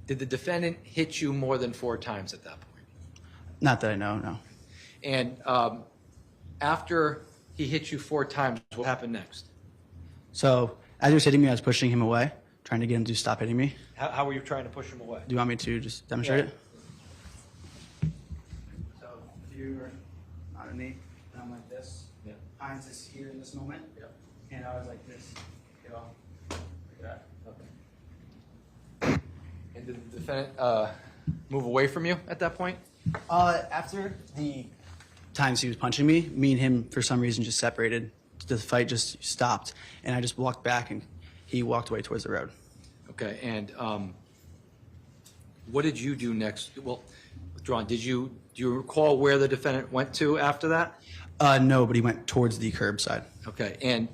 the defendant hit you more than 4 times at that point? Not that I know, no. And after he hit you 4 times, what happened next? So as he was hitting me, I was pushing him away, trying to get him to stop hitting me. How were you trying to push him away? Do you want me to just demonstrate Yeah. it? So if you're underneath, and I'm like this. Yeah. Hines is here in this moment. Yep. And I was like this. Get off. Like that. Okay. And did the defendant move away from you at that point? After the times he was punching me, me and him for some reason just separated. The fight just stopped, and I just walked back, and he walked away towards the road. Okay. And what did you do next? Well, withdrawn. Do you recall where the defendant went to after that? No, but he went towards the curbside. Okay. And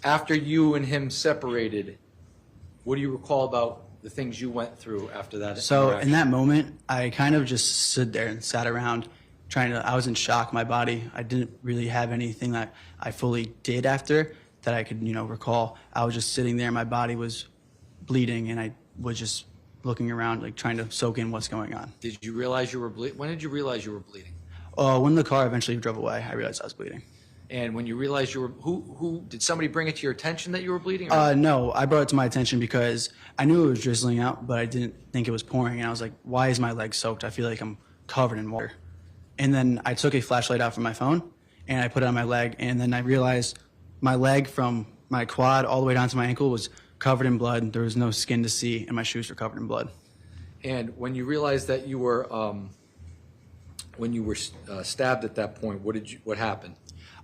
after you and him separated, what do you recall about the things you went through after that? So in interaction? that moment, I kind of just stood there and sat around I was in shock, my body. I didn't really have anything that I fully did after that I could, recall. I was just sitting there, my body was bleeding, and I was just looking around, like trying to soak in what's going on. Did you realize you were bleeding? When did you realize you were bleeding? When the car eventually drove away, I realized I was bleeding. And when you realized you were, who did somebody bring it to your attention that you were bleeding? Or? No, I brought it to my attention because I knew it was drizzling out, but I didn't think it was pouring. And I was like, why is my leg soaked? I feel like I'm covered in water. And then I took a flashlight out from my phone and I put it on my leg. And then I realized my leg from my quad all the way down to my ankle was covered in blood. There was no skin to see, and my shoes were covered in blood. And when you realized that you were, stabbed at that point, what happened?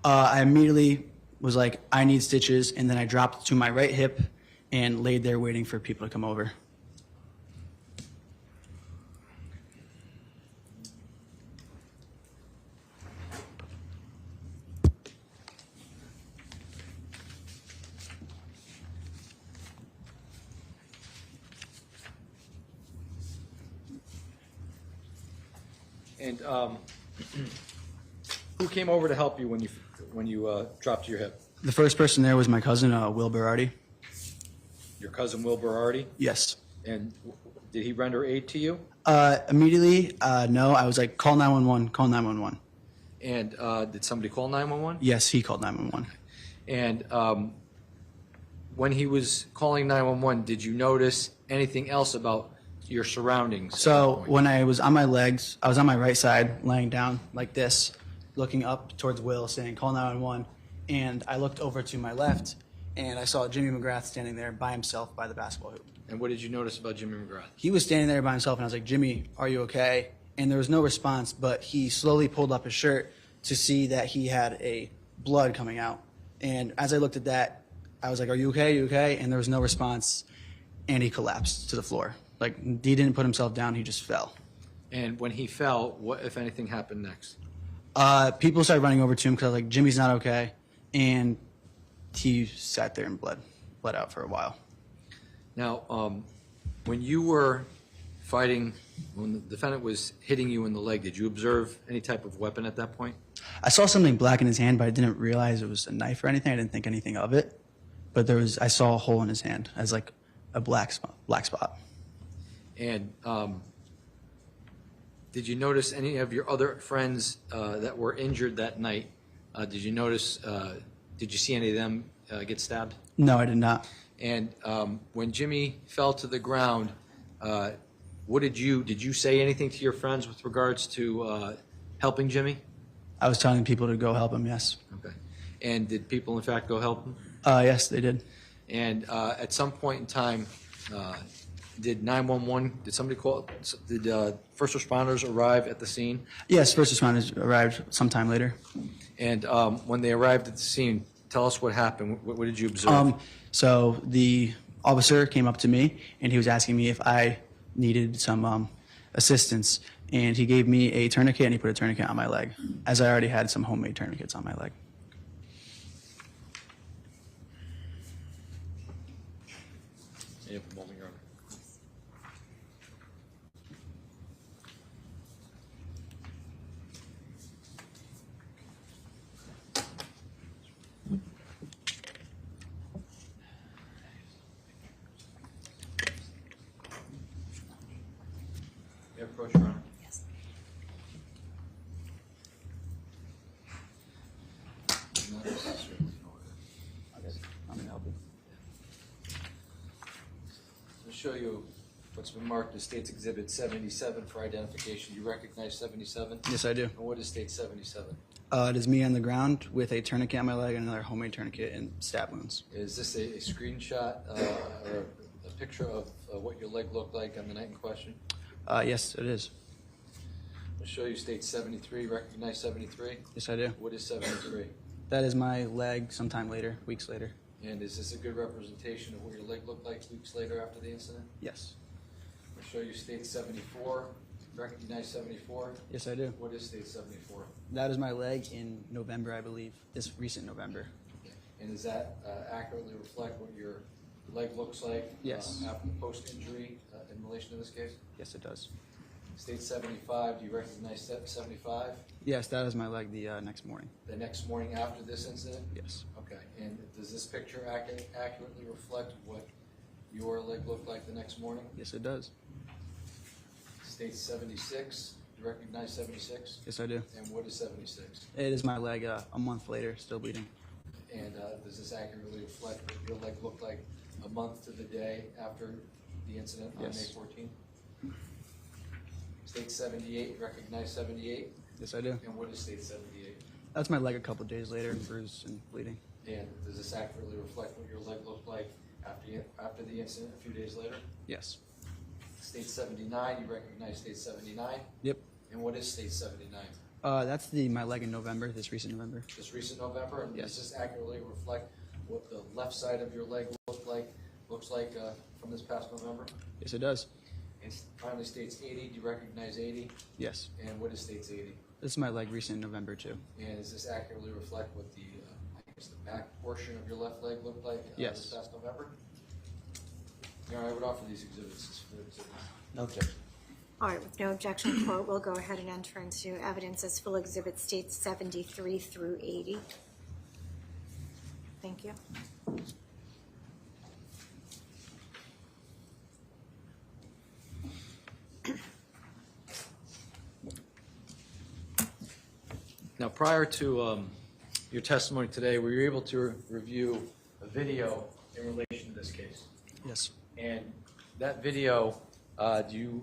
I immediately was like, I need stitches. And then I dropped to my right hip and laid there waiting for people to come over. And who came over to help you when you dropped to your hip? The first person there was my cousin, Will Berardi. Your cousin Will Berardi? Yes. And did he render aid to you? Immediately, no. I was like, call 911, call 911. And did somebody call 911? Yes, he called 911. And when he was calling 911, did you notice anything else about your surroundings? at that So point? when I was on my legs, I was on my right side, laying down like this, looking up towards Will, saying, call 911. And I looked over to my left, and I saw Jimmy McGrath standing there by himself by the basketball hoop. And what did you notice about Jimmy McGrath? He was standing there by himself, and I was like, Jimmy, are you okay? And there was no response, but he slowly pulled up his shirt to see that he had a blood coming out. And as I looked at that, I was like, are you okay? Are you okay? And there was no response, and he collapsed to the floor. Like, he didn't put himself down, he just fell. And when he fell, what, if anything, happened next? People started running over to him because I was like, Jimmy's not okay. And he sat there and bled out for a while. Now, when you were fighting, when the defendant was hitting you in the leg, did you observe any type of weapon at that point? I saw something black in his hand, but I didn't realize it was a knife or anything. I didn't think anything of it. But I saw a hole in his hand as like a black spot. And did you notice any of your other friends that were injured that night? Did you see any of them get stabbed? No, I did not. And when Jimmy fell to the ground, did you say anything to your friends with regards to helping Jimmy? I was telling people to go help him. Yes. Okay. And did people in fact go help him? Yes, they did. And at some point in time, did 911, did somebody call, did first responders arrive at the scene? Yes, first responders arrived sometime later. And when they arrived at the scene, tell us what happened. What did you observe? So the officer came up to me and he was asking me if I needed some assistance, and he gave me a tourniquet and he put a tourniquet on my leg, as I already had some homemade tourniquets on my leg. You have a moment, Your Honor. May I approach, Your Honor? Yes. Not necessarily in order. I'm gonna help you. I'll show you what's been marked as State's Exhibit 77 for identification. You recognize 77? Yes, I do. And what is State 77? It is me on the ground with a tourniquet on my leg and another homemade tourniquet and stab wounds. Is this a screenshot or a picture of what your leg looked like on the night in question? Yes, it is. I'll show you State 73. Recognize 73? Yes, I do. What is 73? That is my leg sometime later, weeks later. And is this a good representation of what your leg looked like weeks later after the incident? Yes. I'll show you State 74. Recognize 74? Yes, I do. What is State 74? That is my leg in November, I believe, this recent November. And does that accurately reflect what your leg looks like Yes. after post-injury in relation to this case? Yes, it does. State 75, do you recognize 75? Yes, that is my leg the next morning. The next morning after this incident? Yes. Okay, and does this picture accurately reflect what your leg looked like the next morning? Yes, it does. State 76, do you recognize 76? Yes, I do. And what is 76? It is my leg a month later, still bleeding. And does this accurately reflect what your leg looked like a month to the day after the incident on May Yes. 14th? State 78, recognize 78? Yes, I do. And what is State 78? That's my leg a couple days later, bruised and bleeding. And does this accurately reflect what your leg looked like after the incident a few days later? Yes. State 79, you recognize State 79? Yep. And what is State 79? That's my leg in November, this recent November. This recent November? And Yes. does this accurately reflect what the left side of your leg looks like from this past November? Yes, it does. And finally, State's 80, do you recognize 80? Yes. And what is State's 80? This is my leg recent November, too. And does this accurately reflect what the, the back portion of your left leg looked like Yes. this past November? Yeah, I would offer these exhibits. No objection. All right, with no objection, court will go ahead and enter into evidence as full exhibit states 73 through 80. Thank you. Now, prior to your testimony today, were you able to review a video in relation to this case? Yes. And that video, in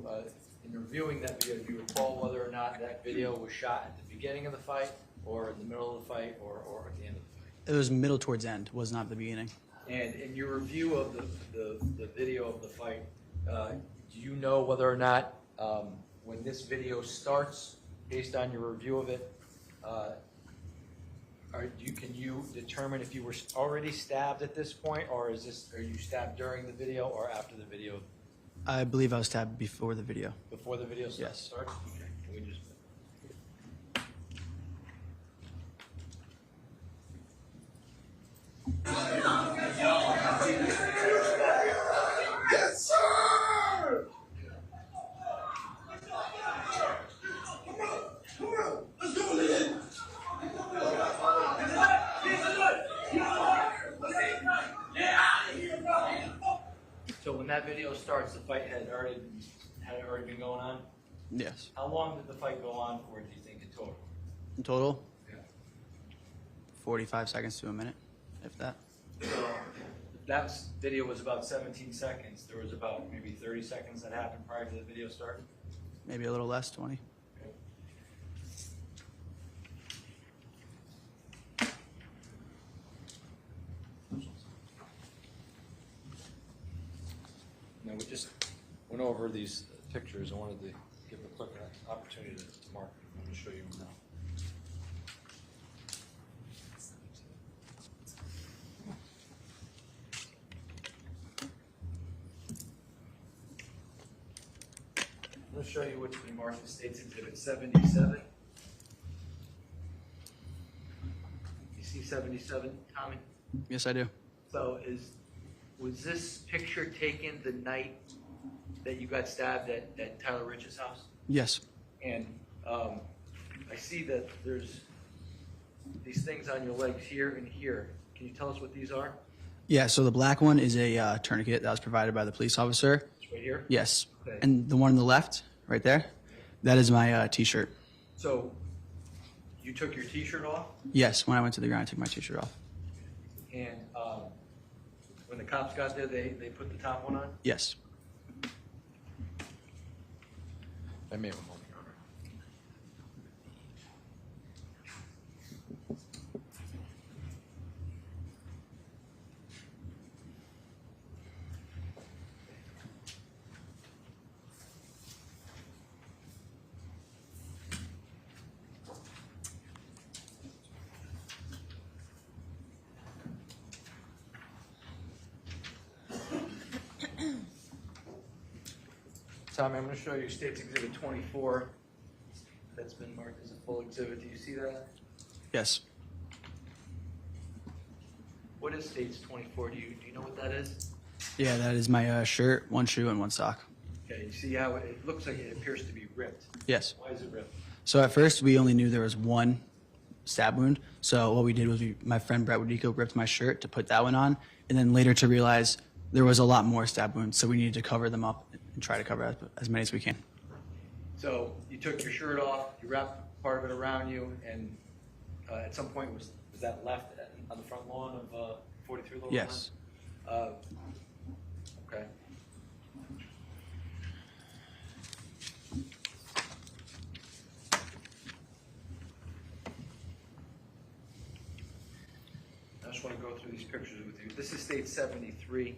reviewing that video, do you recall whether or not that video was shot at the beginning of the fight, or in the middle of the fight, or at the end of the fight? It was middle towards end, was not the beginning. And in your review of the video of the fight, do you know whether or not when this video starts, based on your review of it, can you determine if you were already stabbed at this point, or are you stabbed during the video or after the video? I believe I was stabbed before the video. Before the video Yes. starts? Okay. Can we just... Yes, sir! Come on, let's go, Lynn! So when that video starts, the fight had already been going on? Yes. How long did the fight go on for, do you think, in total? In total, Yeah. 45 seconds to a minute, if that. So that video was about 17 seconds. There was about maybe 30 seconds that happened prior to the video starting. Maybe a little less, 20. No, we just went over these pictures. I wanted to give a quick opportunity to mark. I'm going to show you them now. I'm going to show you what's been marked in State's Exhibit 77. You see 77, Tommy? Yes, I do. So was this picture taken the night that you got stabbed at Tyler Rich's house? Yes. And I see that there's these things on your legs here and here. Can you tell us what these are? Yeah, so the black one is a tourniquet that was provided by the police officer. It's right here? Yes. Okay. And the one on the left, right there, that is my T-shirt. So you took your T-shirt off, Yes, when I went to the ground, I took my T-shirt off. and when the cops got there, they put the top one on? Yes. I may have a moment, Your Honor. Tommy, I'm going to show you State's Exhibit 24. That's been marked as a full exhibit. Do you see that? Yes. What is State's 24? Do you know what that is? Yeah, that is my shirt, one shoe, and one sock. Okay, you see how it looks like it appears to be ripped. Yes. Why is it ripped? So at first, we only knew there was one stab wound. So what we did was my friend Brett Wadico ripped my shirt to put that one on, and then later to realize there was a lot more stab wounds, so we needed to cover them up and try to cover as many as we can. So you took your shirt off, you wrapped part of it around you, and at some point was that left on the front lawn of 43 Lower Yes. Line? Okay. I just want to go through these pictures with you. This is State 73.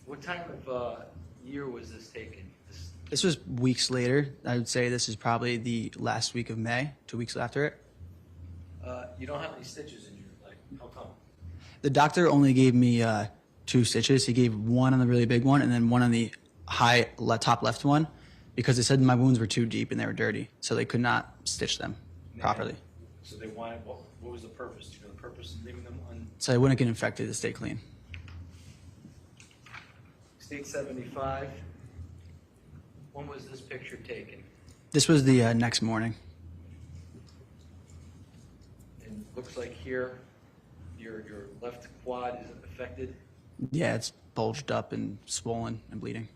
What time of year was this taken? This was weeks later. I would say this is probably the last week of May, 2 weeks after it. You don't have any stitches in your leg. How come? The doctor only gave me 2 stitches. He gave one on the really big one and then one on the top left one because they said my wounds were too deep and they were dirty, so they could not stitch them properly. So they wanted, what was the purpose? Do you know the purpose of leaving them on So I wouldn't get infected to stay clean. State 75? When was this picture taken? This was the next morning. And it looks like here, your left quad is affected. Yeah, it's bulged up and swollen and bleeding.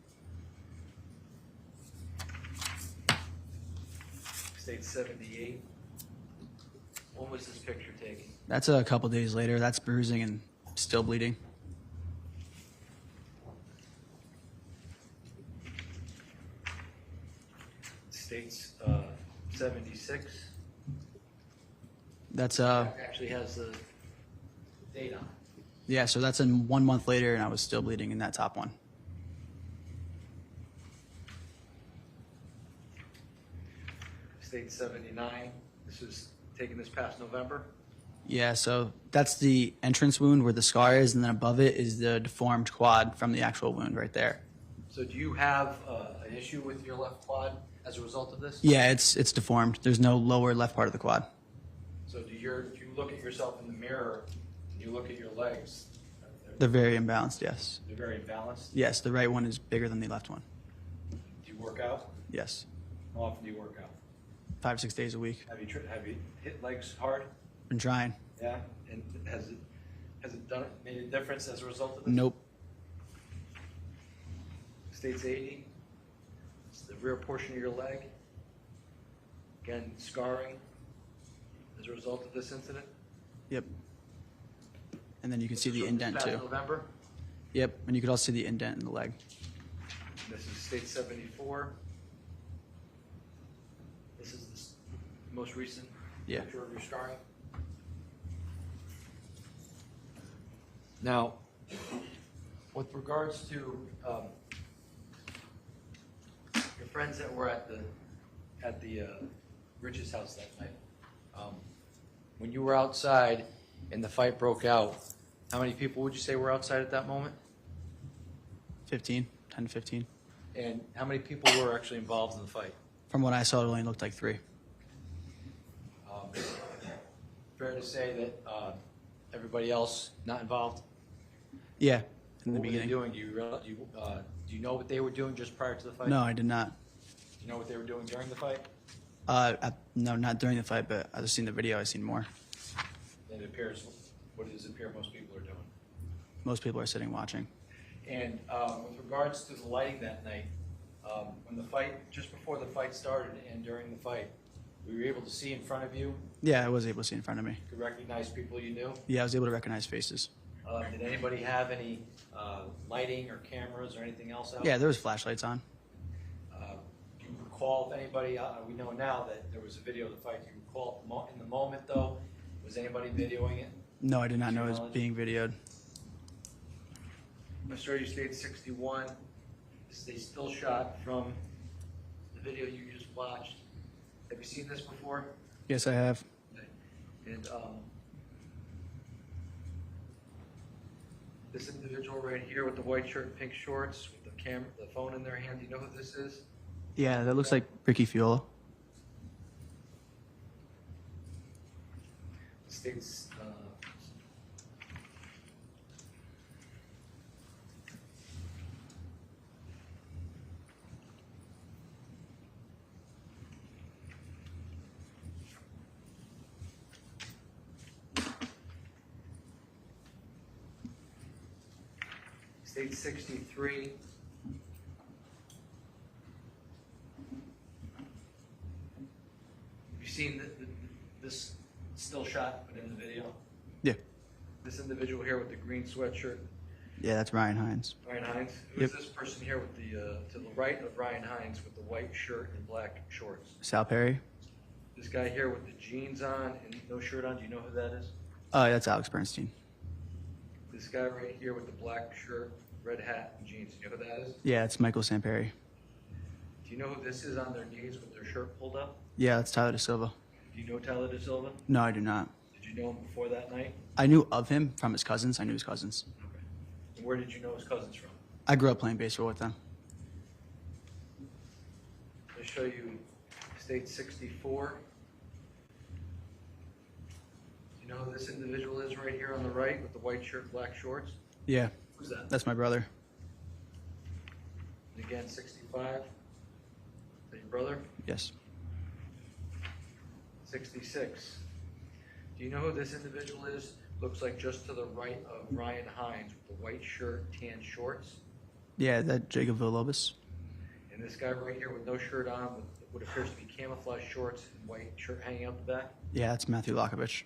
State 78. When was this picture taken? That's a couple days later. That's bruising and still bleeding. State's 76. That's Actually has a date on it. yeah. So that's in 1 month later, and I was still bleeding in that top one. State 79. This was taken this past November. Yeah, so that's the entrance wound where the scar is, and then above it is the deformed quad from the actual wound right there. So do you have an issue with your left quad as a result of this? Yeah, it's deformed. There's no lower left part of the quad. So do you look at yourself in the mirror and you look at your legs? They're very imbalanced, yes. They're very imbalanced. Yes, the right one is bigger than the left one. Do you work out? Yes. How often do you work out? 5-6 days a week. Have you hit legs hard? Been trying. Yeah. And has it made a difference as a result of this? Nope. State's 80. It's the rear portion of your leg. Again, scarring as a result of this incident. Yep. And then you can see the This indent past too. November. Yep, and you could also see the indent in the leg. This is State 74. This is the most recent Yeah. picture of your scarring. Now, with regards to your friends that were at the Rich's house that night, when you were outside and the fight broke out, how many people would you say were outside at that moment? 10 to 15. And how many people were actually involved in the fight? From what I saw, it only looked like 3. Fair to say that everybody else not involved? Yeah, in the What were they beginning. doing? Do you know what they were doing just prior to the fight? No, I did not. Do you know what they were doing during the fight? No, not during the fight, but I just seen the video. I seen more. And it appears, what does it appear most people are doing? Most people are sitting watching. And with regards to the lighting that night, when the fight, just before the fight started and during the fight, were you able to see in front of you? Yeah, I was able to see in front of me. Could recognize people you knew? Yeah, I was able to recognize faces. Did anybody have any lighting or cameras or anything else out? Yeah, there was flashlights on. Do you recall if anybody, we know now that there was a video of the fight, do you recall in the moment though, was anybody videoing it? No, I did not know it was being videoed. Mr. You stayed 61. This is a still shot from the video you just watched. Have you seen this before? Yes, I have. And this individual right here with the white shirt and pink shorts with the phone in their hand, do you know who this is? Yeah, that looks like Ricky Fiola. States, State 63. Have you seen this still shot but in the video? Yeah. This individual here with the green sweatshirt, Yeah, that's Ryan Hines. Ryan Hines. Who is Yep. this person here with the to the right of Ryan Hines with the white shirt and black shorts? Sal Perry. This guy here with the jeans on and no shirt on. Do you know who that is? Oh, that's Alex Bernstein. This guy right here with the black shirt, red hat, and jeans. Do you know who that is? Yeah, it's Michael Samperi. Do you know who this is on their knees with their shirt pulled up? Yeah, that's Tyler De Silva. Do you know Tyler De Silva? No, I do not. Did you know him before that night? I knew of him from his cousins. I knew his cousins. Okay. And where did you know his cousins from? I grew up playing baseball with them. Let me show you State 64. Do you know who this individual is right here on the right with the white shirt, black shorts? Yeah, Who's that? that's my brother. And again, 65. Is that your brother? Yes. 66. Do you know who this individual is? Looks like just to the right of Ryan Hines with the white shirt, tan shorts. Yeah, that Jacob Villalobos. And this guy right here with no shirt on with what appears to be camouflage shorts and white shirt hanging out the back. Yeah, that's Matthew Lokovich.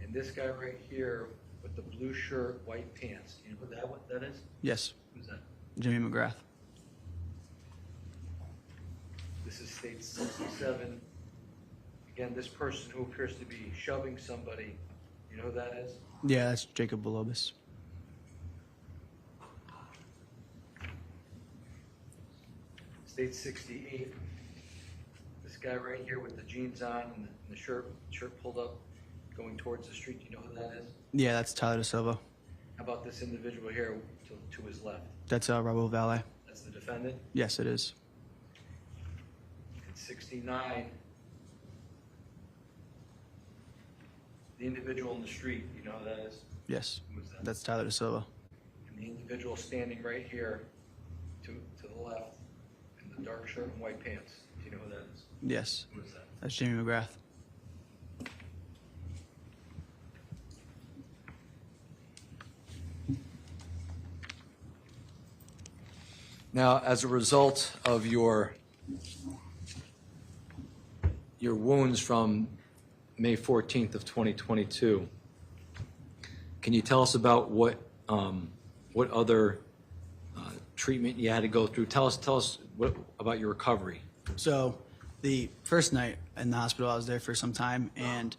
And this guy right here with the blue shirt, white pants. Do you know what that is? Yes, Who's that? Jimmy McGrath. This is State 67. Again, this person who appears to be shoving somebody, you know who that is? Yeah, that's Jacob Villalobos. State 68. This guy right here with the jeans on and the shirt pulled up, going towards the street. Do you know who that is? Yeah, that's Tyler De Silva. How about this individual here to his left? That's Raul Valle. That's the defendant. Yes, it is. And 69. The individual in the street, you know who that is? Yes, Who is that? that's Tyler De Silva. And the individual standing right here to the left in the dark shirt and white pants. Do you know who that is? Yes, Who is that? that's Jimmy McGrath. Now, as a result of your wounds from May 14th of 2022, can you tell us about what other treatment you had to go through? Tell us what about your recovery. So the first night in the hospital, I was there for some time, and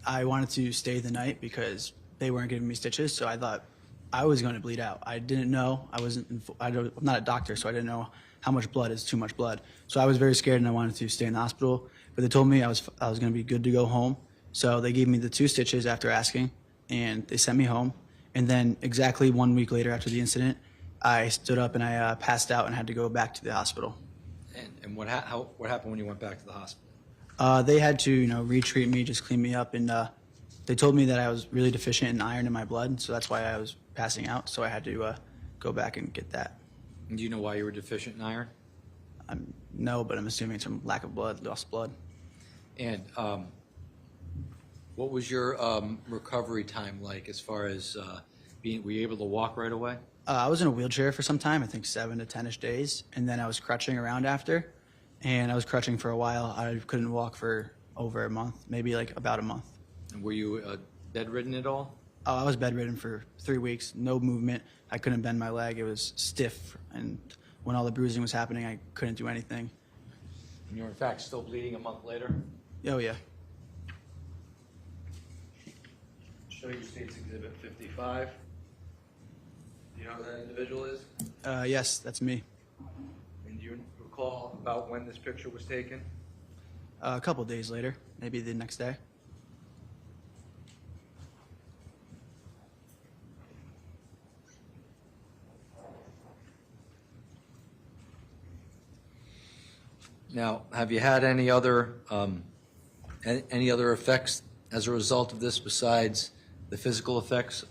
I wanted to stay the night because they weren't giving me stitches. So I thought I was going to bleed out. I didn't know. I'm not a doctor, so I didn't know how much blood is too much blood. So I was very scared, and I wanted to stay in the hospital. But they told me I was going to be good to go home. So they gave me the 2 stitches after asking, and they sent me home. And then exactly 1 week later after the incident, I stood up and I passed out and had to go back to the hospital. And what happened when you went back to the hospital? They had to, retreat me, just clean me up, and they told me that I was really deficient in iron in my blood, so that's why I was passing out. So I had to go back and get that. And do you know why you were deficient in iron? No, but I'm assuming it's from lack of blood, lost blood. And what was your recovery time like as far as were you able to walk right away? I was in a wheelchair for some time, I think 7 to 10-ish days, and then I was crutching around after, and I was crutching for a while. I couldn't walk for over a month, maybe like about a month. And were you bedridden at all? I was bedridden for 3 weeks, no movement. I couldn't bend my leg. It was stiff, and when all the bruising was happening, I couldn't do anything. And you're in fact still bleeding a month later? Oh, yeah. Show you State's Exhibit 55. Do you know who that individual is? Yes, that's me. And do you recall about when this picture was taken? A couple days later, maybe the next day. Now, have you had any other effects as a result of this besides the physical effects?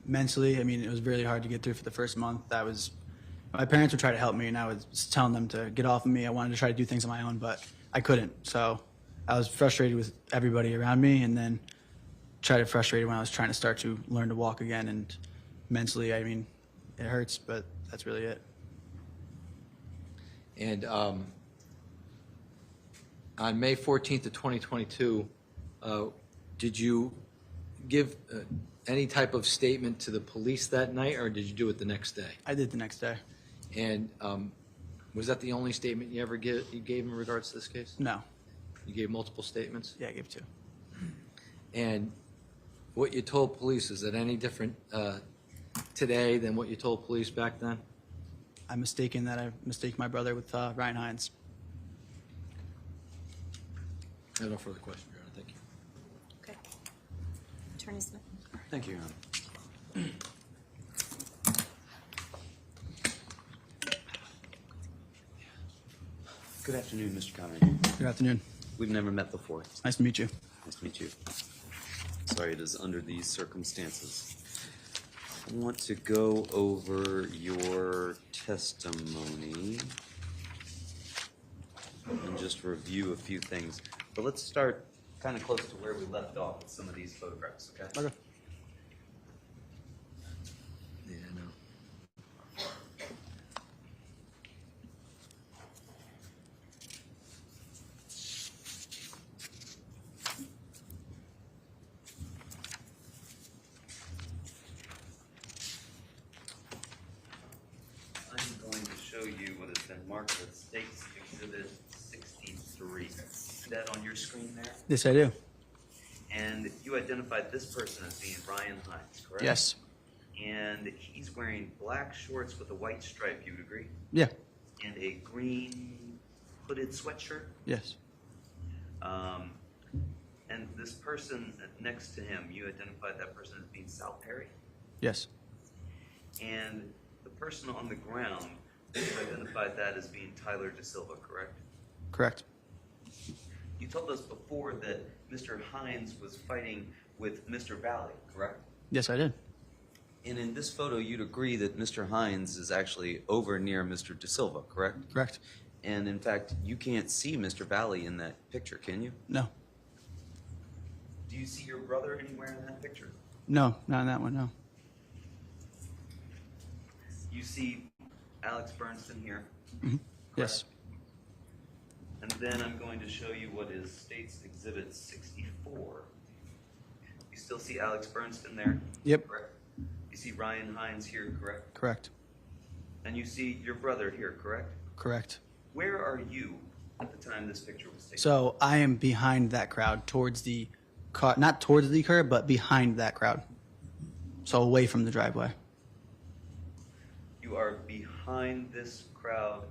Mentally, I mean, it was really hard to get through for the first month. My parents would try to help me, and I was telling them to get off of me. I wanted to try to do things on my own, but I couldn't. So I was frustrated with everybody around me, and then frustrated when I was trying to start to learn to walk again. And mentally, I mean, it hurts, but that's really it. And on May 14th of 2022, did you give any type of statement to the police that night, or did you do it the next day? I did the next day. And was that the only statement you ever gave in regards to this case? No. You gave multiple statements? Yeah, I gave 2. And what you told police, is that any different today than what you told police back then? I mistake my brother with Ryan Hines. I have no further questions, Your Honor. Thank you. Okay. Attorney Smith. Thank you, Your Honor. Good afternoon, Mr. Connory. Good afternoon. We've never met before. Nice to meet you. Nice to meet you. Sorry it is under these circumstances. I want to go over your testimony and just review a few things. But let's start kind of close to where we left off with some of these photographs, okay? Okay. Yeah, I know. I'm going to show you what has been marked as State's Exhibit 63. See that on your screen there? Yes, I do. And you identified this person as being Ryan Hines, correct? Yes. And he's wearing black shorts with a white stripe, you would agree? Yeah. And a green hooded sweatshirt? Yes. And this person next to him, you identified that person as being Sal Perry? Yes. And the person on the ground, you identified that as being Tyler De Silva, correct? Correct. You told us before that Mr. Hines was fighting with Mr. Valle, correct? Yes, I did. And in this photo, you'd agree that Mr. Hines is actually over near Mr. De Silva, correct? Correct. And in fact, you can't see Mr. Valle in that picture, can you? No. Do you see your brother anywhere in that picture? No, not in that one, no. You see Alex Bernston here? Mm-hmm. Yes. And then I'm going to show you what is State's Exhibit 64. You still see Alex Bernston there? Yep. Correct. You see Ryan Hines here, correct? Correct. And you see your brother here, correct? Correct. Where are you at the time this picture was taken? So I am behind that crowd, towards the car, not towards the curb, but behind that crowd. So away from the driveway. You are behind this crowd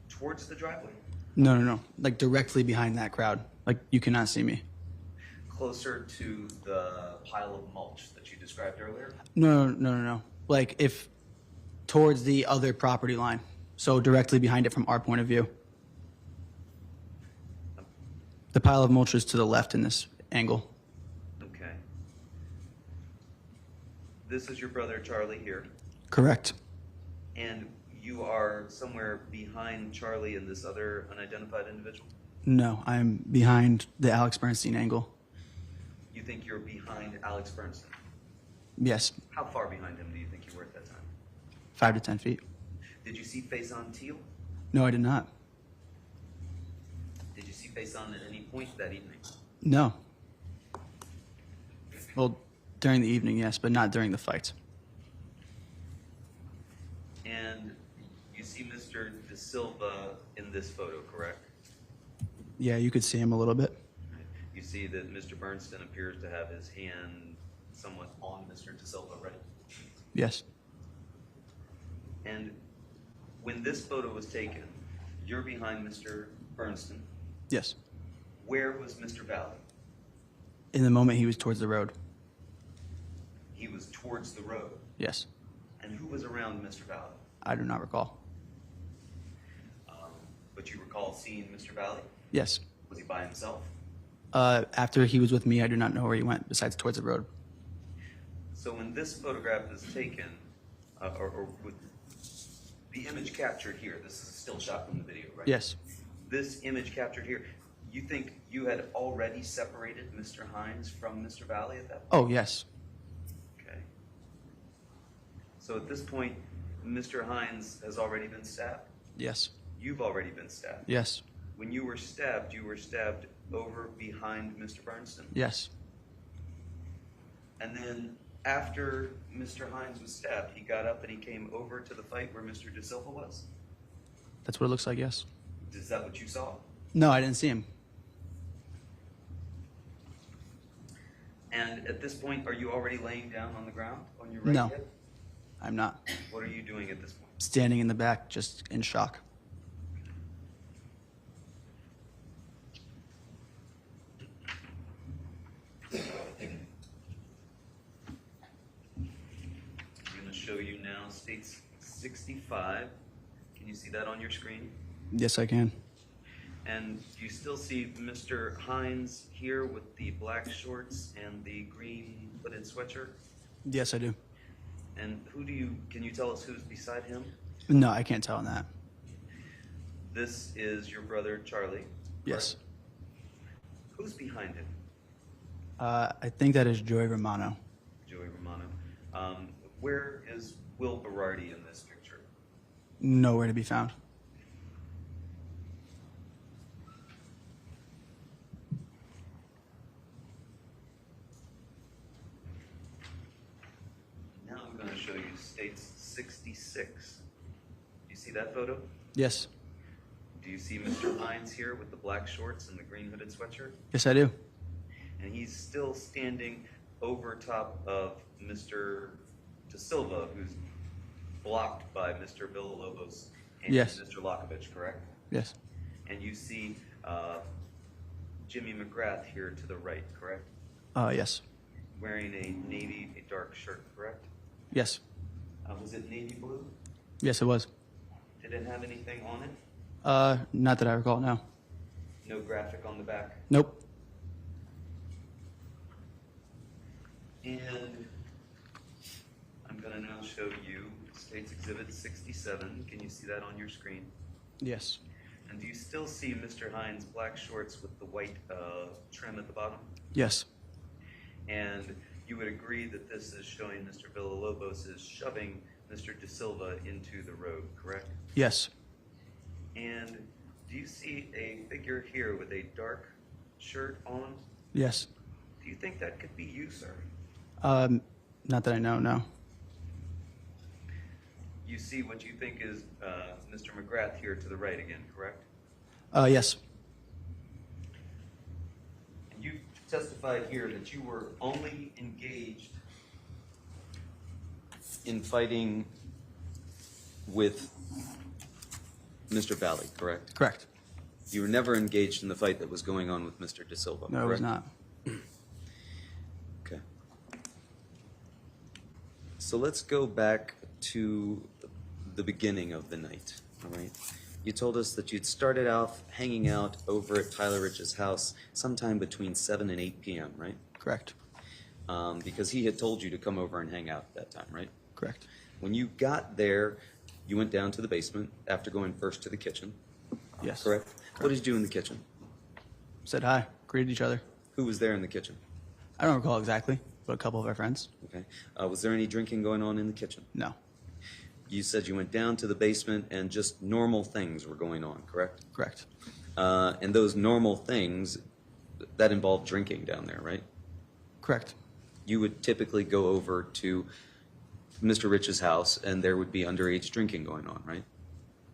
towards the driveway? No, no, no. Like directly behind that crowd. Like you cannot see me. Closer to the pile of mulch that you described earlier? No, no, no, no. Like if towards the other property line. So directly behind it from our point of view. The pile of mulch is to the left in this angle. Okay. This is your brother Charlie here, Correct. and you are somewhere behind Charlie and this other unidentified individual? No, I'm behind the Alex Bernstein angle. You think you're behind Alex Bernstein? Yes, How far behind him do you think you were at that time? 5 to 10 feet. Did you see Faison Teal? No, I did not. Did you see Faison at any point that evening? No. Well, during the evening, yes, but not during the fight. And you see Mr. De Silva in this photo, correct? Yeah, you could see him a little bit. You see that Mr. Bernstein appears to have his hand somewhat on Mr. De Silva, right? Yes. And when this photo was taken, you're behind Mr. Bernstein. Yes. Where was Mr. Valle? In the moment he was towards the road. He was towards the road. Yes. And who was around Mr. Valle? I do not recall. But you recall seeing Mr. Valle? Yes. Was he by himself? After he was with me, I do not know where he went besides towards the road. So when this photograph is taken, or with the image captured here, this is a still shot from the video, right? Yes. This image captured here, you think you had already separated Mr. Hines from Mr. Valle at that point? Oh, yes. Okay. So at this point, Mr. Hines has already been stabbed? Yes. You've already been stabbed? Yes. When you were stabbed over behind Mr. Bernstein? Yes. And then after Mr. Hines was stabbed, he got up and he came over to the fight where Mr. De Silva was? That's what it looks like, yes. Is that what you saw? No, I didn't see him. And at this point, are you already laying down on the ground on your right No. hip? I'm not. What are you doing at this point? Standing in the back, just in shock. I'm going to show you now states 65. Can you see that on your screen? Yes, I can. And you still see Mr. Hines here with the black shorts and the green hooded sweatshirt? Yes, I do. And can you tell us who's beside him? No, I can't tell on that. This is your brother, Charlie. Yes. correct? Who's behind him? I think that is Joey Romano. Joey Romano. Where is Will Berardi in this picture? Nowhere to be found. Now I'm going to show you states 66. Do you see that photo? Yes. Do you see Mr. Hines here with the black shorts and the green hooded sweatshirt? Yes, I do. And he's still standing over top of Mr. De Silva, who's blocked by Mr. Villalobos and Yes. Mr. Lokovich, correct? Yes. And you see Jimmy McGrath here to the right, correct? Yes. Wearing a dark shirt, correct? Yes. Was it navy blue? Yes, it was. Did it have anything on it? Not that I recall, no. No graphic on the back? Nope. And I'm going to now show you States Exhibit 67. Can you see that on your screen? Yes. And do you still see Mr. Hines' black shorts with the white trim at the bottom? Yes. And you would agree that this is showing Mr. Villalobos is shoving Mr. De Silva into the road, correct? Yes. And do you see a figure here with a dark shirt on? Yes. Do you think that could be you, sir? Not that I know, no. You see what you think is Mr. McGrath here to the right again, correct? Yes. And you testified here that you were only engaged in fighting with Mr. Valle, correct? Correct. You were never engaged in the fight that was going on with Mr. De Silva, No, it was correct? not. Okay. So let's go back to the beginning of the night, all right? You told us that you'd started off hanging out over at Tyler Rich's house sometime between 7 and 8 p.m., right? Correct. Because he had told you to come over and hang out at that time, right? Correct. When you got there, you went down to the basement after going first to the kitchen, Yes. correct? What did you do in the kitchen? Said hi. Greeted each other. Who was there in the kitchen? I don't recall exactly, but a couple of our friends. Okay. Was there any drinking going on in the kitchen? No. You said you went down to the basement and just normal things were going on, correct? Correct. And those normal things, that involved drinking down there, right? Correct. You would typically go over to Mr. Rich's house and there would be underage drinking going on, right?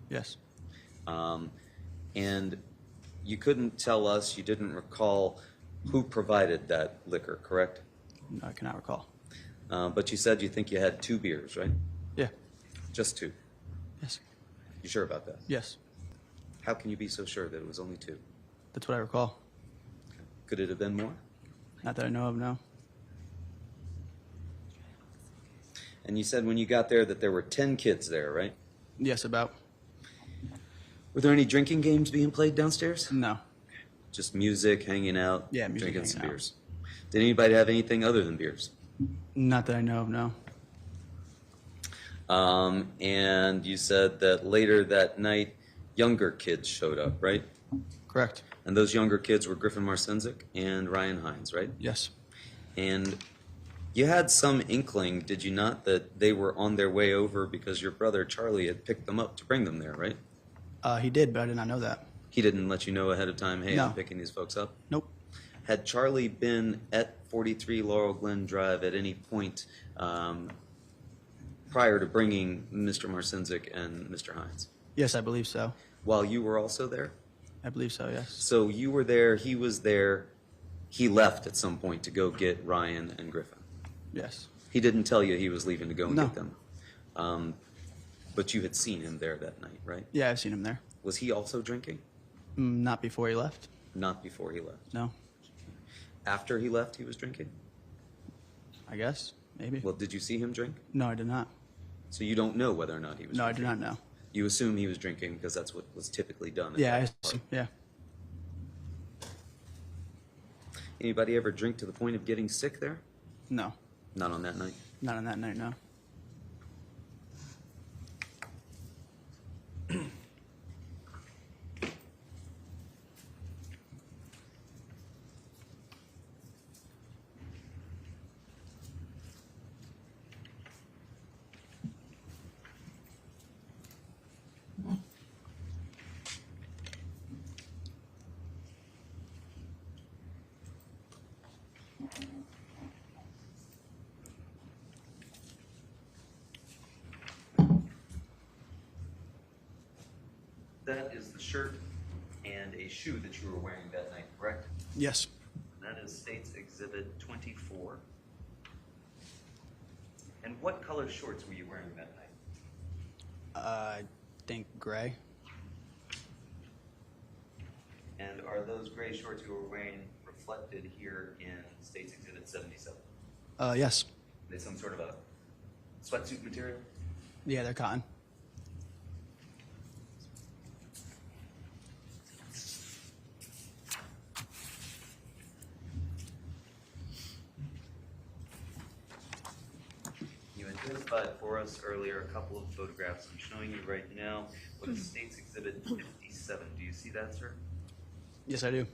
Yes. And you couldn't tell us, you didn't recall who provided that liquor, correct? No, I cannot recall. But you said you think you had 2 beers, right? Yeah. Just 2. Yes. You sure about that? Yes. How can you be so sure that it was only 2? That's what I recall. Could it have been more? Not that I know of, no. And you said when you got there that there were 10 kids there, right? Yes, about. Were there any drinking games being played downstairs? No. Just music, hanging out, Yeah, music, drinking hanging some out. beers. Did anybody have anything other than beers? Not that I know of, no. And you said that later that night, younger kids showed up, right? Correct. And those younger kids were Griffin Marcinzik and Ryan Hines, right? Yes. And you had some inkling, did you not, that they were on their way over because your brother Charlie had picked them up to bring them there, right? He did, but I did not know that. He didn't let you know ahead of time, hey, No. I'm picking these folks up? Nope. Had Charlie been at 43 Laurel Glen Drive at any point prior to bringing Mr. Marcinzik and Mr. Hines? Yes, I believe so. While you were also there? I believe so, yes. So you were there, he was there, he left at some point to go get Ryan and Griffin. Yes. He didn't tell you he was leaving to go and No. get them. But you had seen him there that night, right? Yeah, I've seen him there. Was he also drinking? Not before he left. Not before he left. No. After he left, he was drinking? I guess. Maybe. Well, did you see him drink? No, I did not. So you don't know whether or not he was No, I drinking? do not know. You assume he was drinking because that's what was typically done. at Yeah, that party. yeah. Anybody ever drink to the point of getting sick there? No. Not on that night. Not on that night, no. That is the shirt and a shoe that you were wearing that night, correct? Yes. That is State's Exhibit 24. And what color shorts were you wearing that night? I think gray. And are those gray shorts you were wearing reflected here in State's Exhibit 77? Yes. Are they some sort of a sweatsuit material? Yeah, they're cotton. You identified for us earlier a couple of photographs. I'm showing you right now what is State's Exhibit 57. Do you see that, sir? Yes, I do.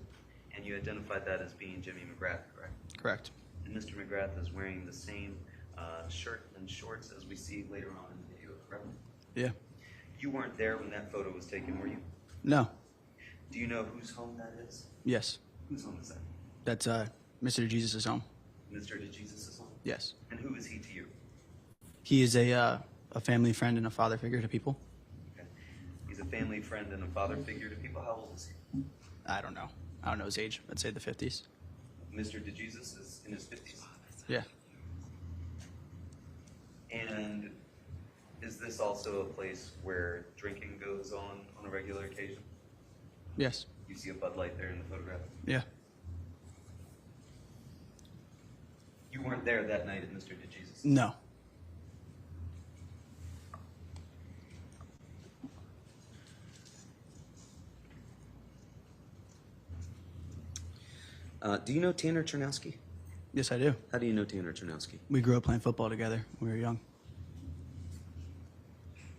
And you identified that as being Jimmy McGrath, correct? Correct. And Mr. McGrath is wearing the same shirt and shorts as we see later on in the video, correct? Yeah. You weren't there when that photo was taken, were you? No. Do you know whose home that is? Yes. Whose home is that? That's Mr. Jesus' home. Mr. DeJesus' home? Yes. And who is he to you? He is a family friend and a father figure to people. Okay. He's a family friend and a father figure to people. How old is he? I don't know. I don't know his age. I'd say the 50s. Mr. DeJesus is in his 50s. Yeah. And is this also a place where drinking goes on a regular occasion? Yes. You see a Bud Light there in the photograph? Yeah. You weren't there that night at Mr. DeJesus? No. Do you know Tanner Chernowski? Yes, I do. How do you know Tanner Chernowski? We grew up playing football together when we were young.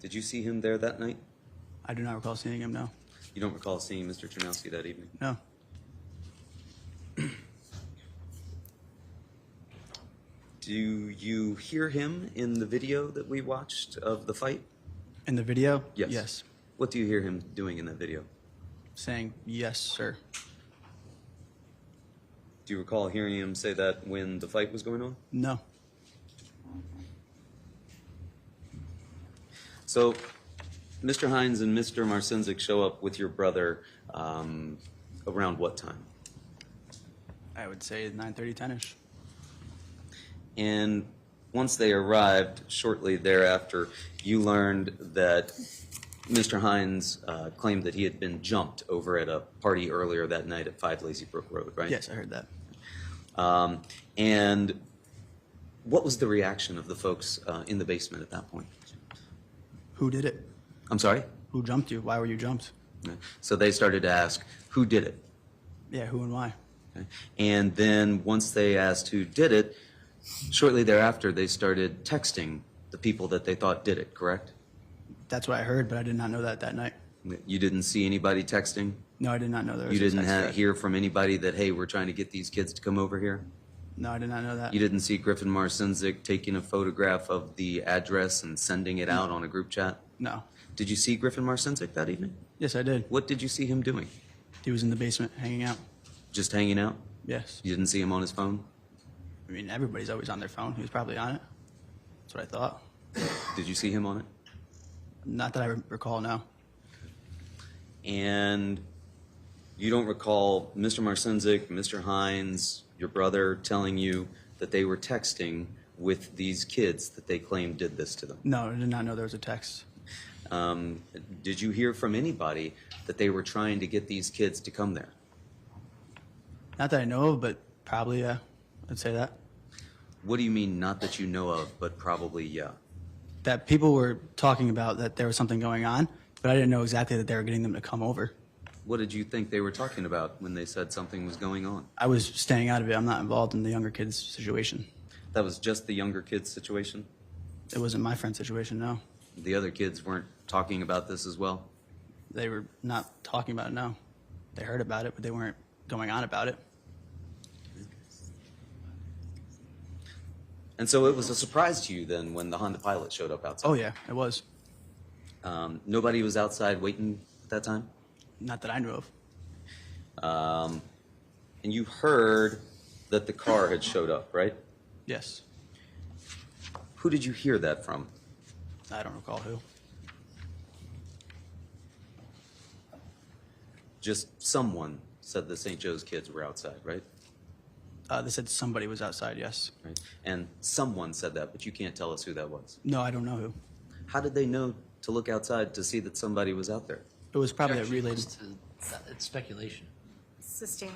Did you see him there that night? I do not recall seeing him, no. You don't recall seeing Mr. Chernowski that evening? No. Do you hear him in the video that we watched of the fight? In the video? Yes. Yes. What do you hear him doing in that video? Saying, yes, sir. Do you recall hearing him say that when the fight was going on? No. So, Mr. Hines and Mr. Marcinzik show up with your brother around what time? I would say 9:30, 10-ish. And once they arrived, shortly thereafter, you learned that Mr. Hines claimed that he had been jumped over at a party earlier that night at 5 Lazy Brook Road, right? Yes, I heard that. And what was the reaction of the folks in the basement at that point? Who did it? I'm sorry? Who jumped you? Why were you jumped? So they started to ask, who did it? Yeah, who and why? Okay. And then once they asked who did it, shortly thereafter they started texting the people that they thought did it, correct? That's what I heard, but I did not know that night. You didn't see anybody texting? No, I did not know there was You a didn't text thread. hear from anybody that, hey, we're trying to get these kids to come over here? No, I did not know that. You didn't see Griffin Marcinzik taking a photograph of the address and sending it out on a group chat? No. Did you see Griffin Marcinzik that evening? Yes, I did. What did you see him doing? He was in the basement hanging out. Just hanging out? Yes. You didn't see him on his phone? I mean, everybody's always on their phone. He was probably on it. That's what I thought. Did you see him on it? Not that I recall, no. And you don't recall Mr. Marcinzik, Mr. Hines, your brother telling you that they were texting with these kids that they claimed did this to them? No, I did not know there was a text. Did you hear from anybody that they were trying to get these kids to come there? Not that I know of, but probably, yeah. I'd say that. What do you mean, not that you know of, but probably, yeah? That people were talking about that there was something going on, but I didn't know exactly that they were getting them to come over. What did you think they were talking about when they said something was going on? I was staying out of it. I'm not involved in the younger kids' situation. That was just the younger kids' situation? It wasn't my friend's situation, no. The other kids weren't talking about this as well? They were not talking about it, no. They heard about it, but they weren't going on about it. And so it was a surprise to you then when the Honda Pilot showed up outside? Oh, yeah, it was. Nobody was outside waiting at that time? Not that I knew of. And you heard that the car had showed up, right? Yes. Who did you hear that from? I don't recall who. Just someone said the St. Joe's kids were outside, right? They said somebody was outside, yes. Right. And someone said that, but you can't tell us who that was. No, I don't know who. How did they know to look outside to see that somebody was out there? It was probably a Objection relayed. was to- It's speculation. Sustained.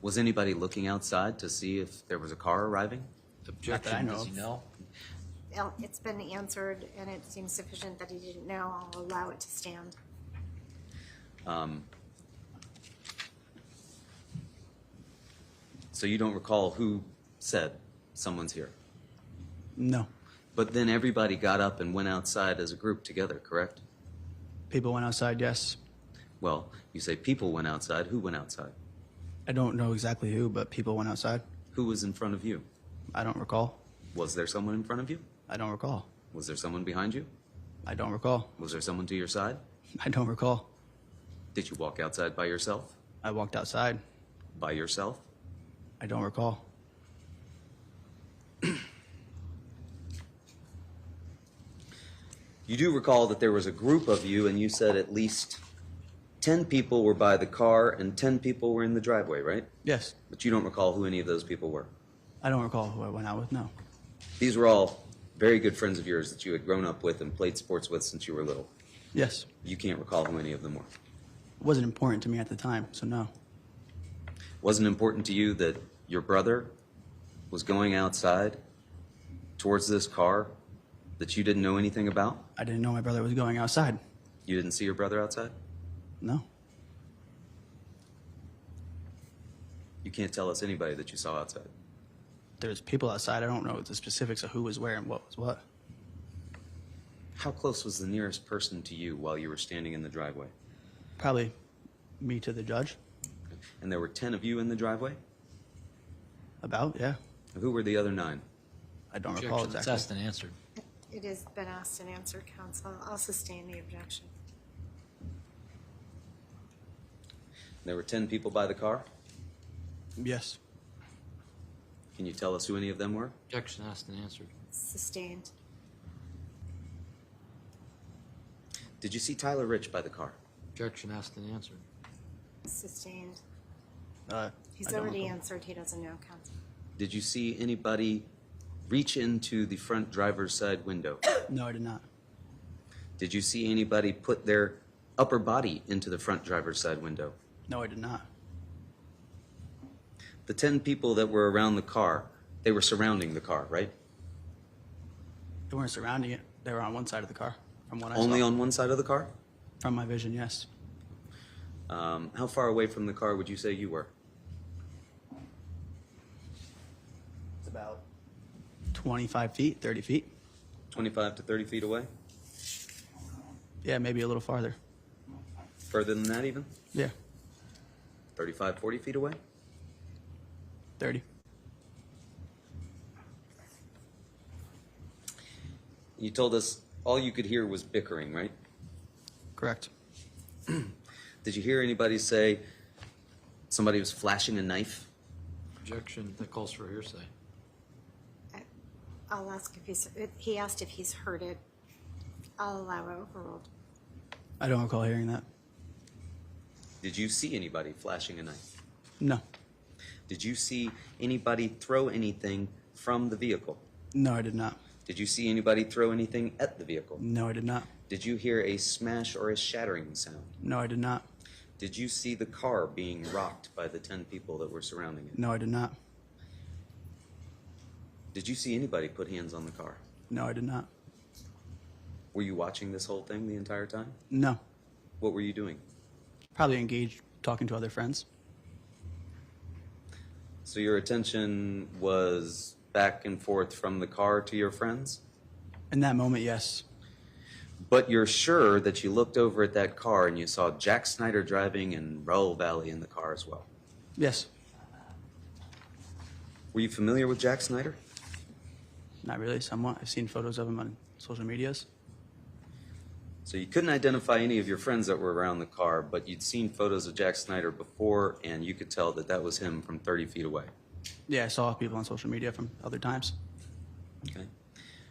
Was anybody looking outside to see if there was a car arriving? Objection, know does of. he know? Well, it's been answered, and it seems sufficient that he didn't know. I'll allow it to stand. So you don't recall who said someone's here? No. But then everybody got up and went outside as a group together, correct? People went outside, yes. Well, you say people went outside. Who went outside? I don't know exactly who, but people went outside. Who was in front of you? I don't recall. Was there someone in front of you? I don't recall. Was there someone behind you? I don't recall. Was there someone to your side? I don't recall. Did you walk outside by yourself? I walked outside. By yourself? I don't recall. You do recall that there was a group of you, and you said at least 10 people were by the car and 10 people were in the driveway, right? Yes. But you don't recall who any of those people were. I don't recall who I went out with, no. These were all very good friends of yours that you had grown up with and played sports with since you were little. Yes. You can't recall who any of them were. It wasn't important to me at the time, so no. Wasn't important to you that your brother was going outside towards this car that you didn't know anything about? I didn't know my brother was going outside. You didn't see your brother outside? No. You can't tell us anybody that you saw outside. There's people outside. I don't know the specifics of who was where and what was what. How close was the nearest person to you while you were standing in the driveway? Probably me to the judge. And there were 10 of you in the driveway? About, yeah. Who were the other 9? I don't recall Objection, it's exactly. asked and answered. It has been asked and answered, counsel. I'll sustain the objection. There were 10 people by the car? Yes. Can you tell us who any of them were? Objection, asked and answered. Sustained. Did you see Tyler Rich by the car? Objection, asked and answered. Sustained. I He's don't already recall. answered. He doesn't know, counsel. Did you see anybody reach into the front driver's side window? No, I did not. Did you see anybody put their upper body into the front driver's side window? No, I did not. The 10 people that were around the car, they were surrounding the car, right? They weren't surrounding it. They were on one side of the car, from what I Only saw. on one side of the car? From my vision, yes. How far away from the car would you say you were? It's about 25 feet, 30 feet. 25 to 30 feet away? Yeah, maybe a little farther. Further than that even? Yeah, 35, 40 feet away? 30. You told us all you could hear was bickering, right? Correct. Did you hear anybody say somebody was flashing a knife? Objection, that calls for hearsay. I'll ask if he asked if he's heard it. I'll allow it overruled. I don't recall hearing that. Did you see anybody flashing a knife? No. Did you see anybody throw anything from the vehicle? No, I did not. Did you see anybody throw anything at the vehicle? No, I did not. Did you hear a smash or a shattering sound? No, I did not. Did you see the car being rocked by the 10 people that were surrounding it? No, I did not. Did you see anybody put hands on the car? No, I did not. Were you watching this whole thing the entire time? No. What were you doing? Probably engaged talking to other friends. So your attention was back and forth from the car to your friends? In that moment, yes. But you're sure that you looked over at that car and you saw Jack Snyder driving and Raul Valle in the car as well? Yes. Were you familiar with Jack Snyder? Not really, somewhat. I've seen photos of him on social medias. So you couldn't identify any of your friends that were around the car, but you'd seen photos of Jack Snyder before, and you could tell that that was him from 30 feet away. Yeah, I saw people on social media from other times. Okay.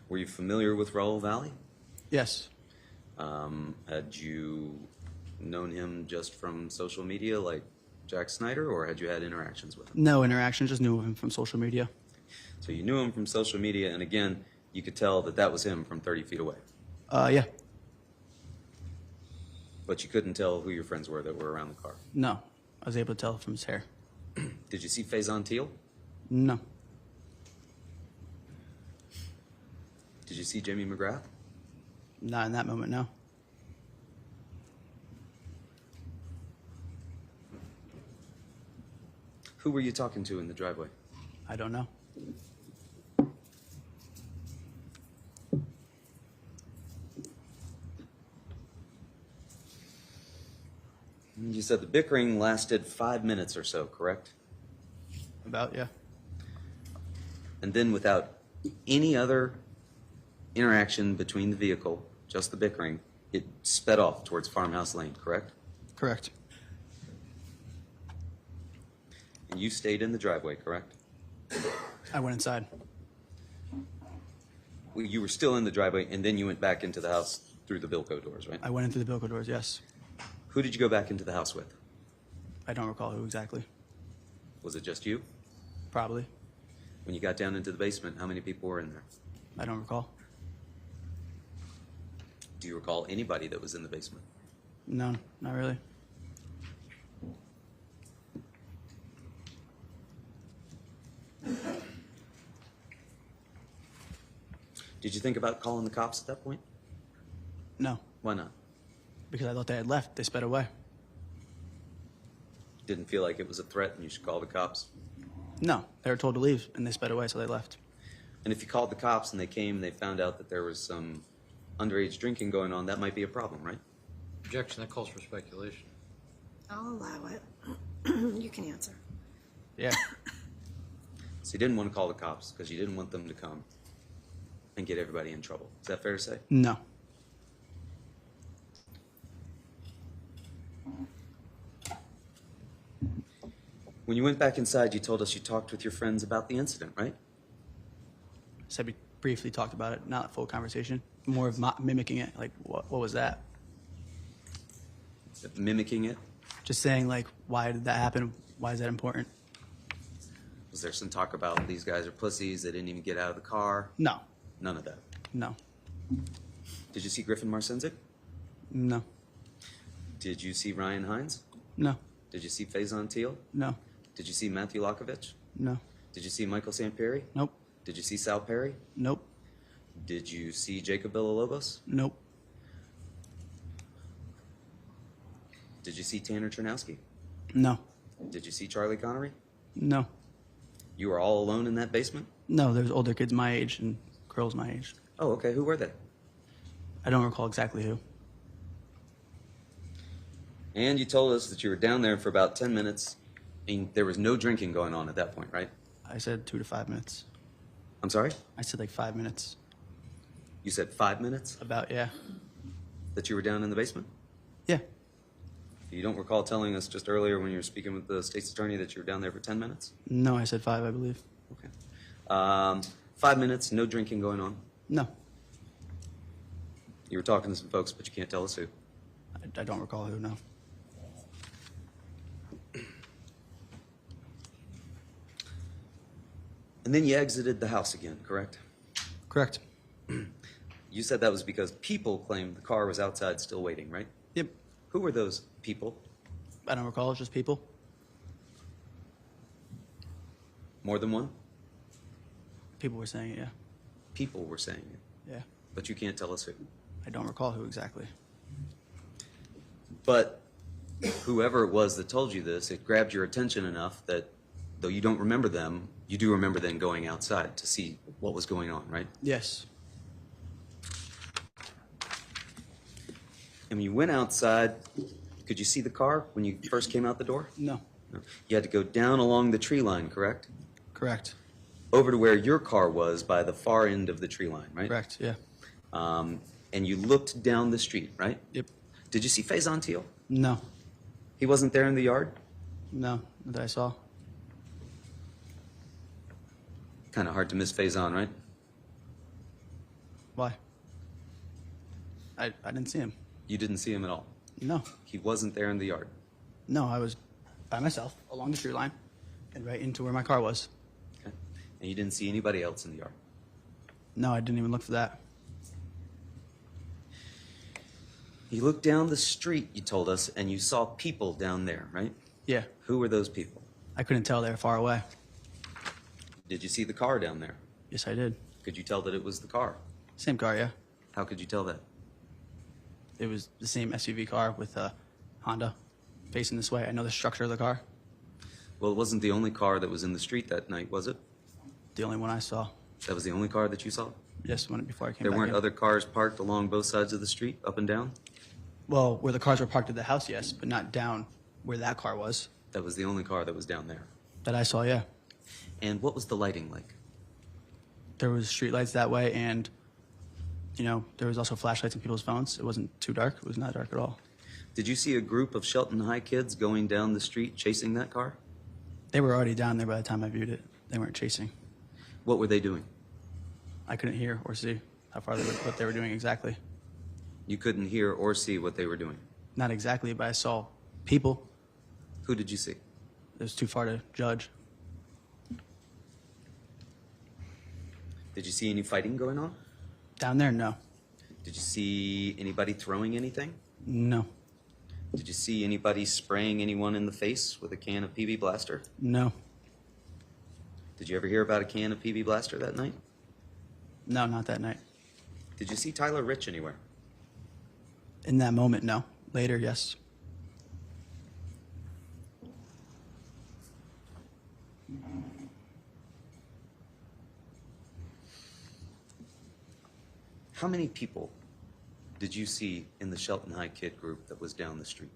Were you familiar with Raul Valle? Yes. Had you known him just from social media like Jack Snyder, or had you had interactions with him? No interaction, just knew of him from social media. So you knew him from social media, and again, you could tell that that was him from 30 feet away. Yeah. But you couldn't tell who your friends were that were around the car. No. I was able to tell from his hair. Did you see Faison Teal? No. Did you see Jimmy McGrath? Not in that moment, no. Who were you talking to in the driveway? I don't know. You said the bickering lasted 5 minutes or so, correct? About, yeah. And then without any other interaction between the vehicle, just the bickering, it sped off towards Farmhouse Lane, correct? Correct. And you stayed in the driveway, correct? I went inside. Well, you were still in the driveway, and then you went back into the house through the Bilco doors, right? I went into the Bilco doors, yes. Who did you go back into the house with? I don't recall who exactly. Was it just you? Probably. When you got down into the basement, how many people were in there? I don't recall. Do you recall anybody that was in the basement? No, not really. Did you think about calling the cops at that point? No, Why not? because I thought they had left. They sped away. Didn't feel like it was a threat and you should call the cops? No, they were told to leave, and they sped away, so they left. And if you called the cops and they came and they found out that there was some underage drinking going on, that might be a problem, right? Objection, that calls for speculation. I'll allow it. You can answer. Yeah, So you didn't want to call the cops because you didn't want them to come and get everybody in trouble. Is that fair to say? no, When you went back inside, you told us you talked with your friends about the incident, right? said we briefly talked about it, not a full conversation. More of mimicking it, like what was that? Mimicking it? Just saying like, why did that happen? Why is that important? Was there some talk about these guys are pussies, they didn't even get out of the car? No, None of that. no, Did you see Griffin Marcinzik? no, Did you see Ryan Hines? no, Did you see Faison Teal? no, Did you see Matthew Lokovich? no, Did you see Michael Sampieri? nope, Did you see Sal Perry? nope, Did you see Jacob Villalobos? nope, Did you see Tanner Chernowski? no, Did you see Charlie Connery? no, You were all alone in that basement? no. There's older kids my age and girls my age. Oh, okay. Who were they? I don't recall exactly who. And you told us that you were down there for about 10 minutes. And there was no drinking going on at that point, right? I said 2 to 5 minutes. I'm sorry? I said like 5 minutes. You said 5 minutes About, yeah. that you were down in the basement? Yeah. You don't recall telling us just earlier when you were speaking with the state's attorney that you were down there for 10 minutes? No, I said 5, I believe. Okay. 5 minutes, no drinking going on. No, You were talking to some folks, but you can't tell us who. I don't recall who, no. And then you exited the house again, correct? Correct. You said that was because people claimed the car was outside still waiting, right? Yep. Who were those people? I don't recall, it's just people. More than one? People were saying it, yeah. People were saying it, Yeah. but you can't tell us who. I don't recall who exactly. But whoever it was that told you this, it grabbed your attention enough that though you don't remember them, you do remember them going outside to see what was going on, right? Yes. And when you went outside, could you see the car when you first came out the door? No. No. You had to go down along the tree line, correct? Correct. Over to where your car was by the far end of the tree line, right? Correct, yeah. And you looked down the street, right? Yep. Did you see Faison Teal? No. He wasn't there in the yard? No, that I saw. Kind of hard to miss Faison, right? Why? I didn't see him. You didn't see him at all. No. He wasn't there in the yard. No, I was by myself along the tree line and right into where my car was. Okay. And you didn't see anybody else in the yard. No, I didn't even look for that. You looked down the street, you told us, and you saw people down there, right? Yeah. Who were those people? I couldn't tell, they were far away. Did you see the car down there? Yes, I did. Could you tell that it was the car? Same car, yeah. How could you tell that? It was the same SUV car with a Honda facing this way. I know the structure of the car. Well, it wasn't the only car that was in the street that night, was it? The only one I saw. That was the only car that you saw? Yes, when before I came There back weren't in. other cars parked along both sides of the street, up and down? Well, where the cars were parked at the house, yes, but not down where that car was. That was the only car that was down there. That I saw, yeah. And what was the lighting like? There was streetlights that way, and there was also flashlights in people's phones. It wasn't too dark. It was not dark at all. Did you see a group of Shelton High kids going down the street chasing that car? They were already down there by the time I viewed it. They weren't chasing. What were they doing? I couldn't hear or see what they were doing exactly. You couldn't hear or see what they were doing. Not exactly, but I saw people. Who did you see? It was too far to judge. Did you see any fighting going on? Down there, no. Did you see anybody throwing anything? No. Did you see anybody spraying anyone in the face with a can of PB Blaster? No. Did you ever hear about a can of PB Blaster that night? No, not that night. Did you see Tyler Rich anywhere? In that moment, no. Later, yes. How many people did you see in the Shelton High kid group that was down the street?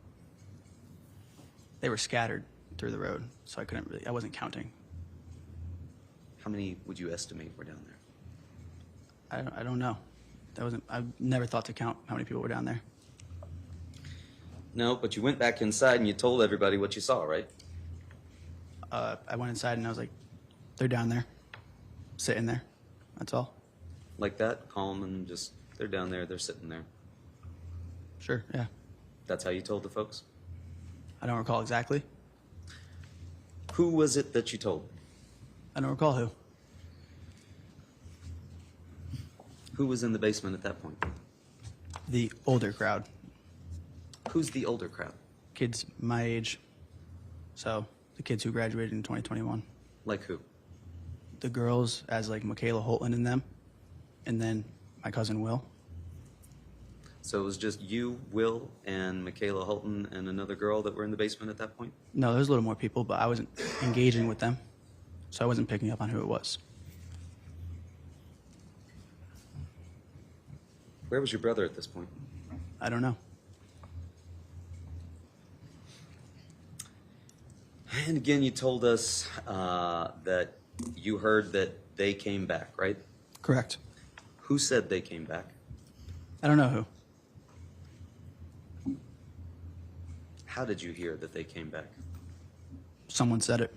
They were scattered through the road, so I wasn't counting. How many would you estimate were down there? I don't know. I never thought to count how many people were down there. No, but you went back inside and you told everybody what you saw, right? I went inside and I was like, they're down there, sitting there. That's all. Like that, calm and just, they're down there, they're sitting there. Sure, yeah. That's how you told the folks? I don't recall exactly. Who was it that you told? I don't recall who. Who was in the basement at that point? The older crowd. Who's the older crowd? Kids my age. So, the kids who graduated in 2021. Like who? The girls as like Michaela Holton and them. And then my cousin Will. So it was just you, Will, and Michaela Holton and another girl that were in the basement at that point? No, there's a little more people, but I wasn't engaging with them. So I wasn't picking up on who it was. Where was your brother at this point? I don't know. And again, you told us that you heard that they came back, right? Correct. Who said they came back? I don't know who. How did you hear that they came back? Someone said it.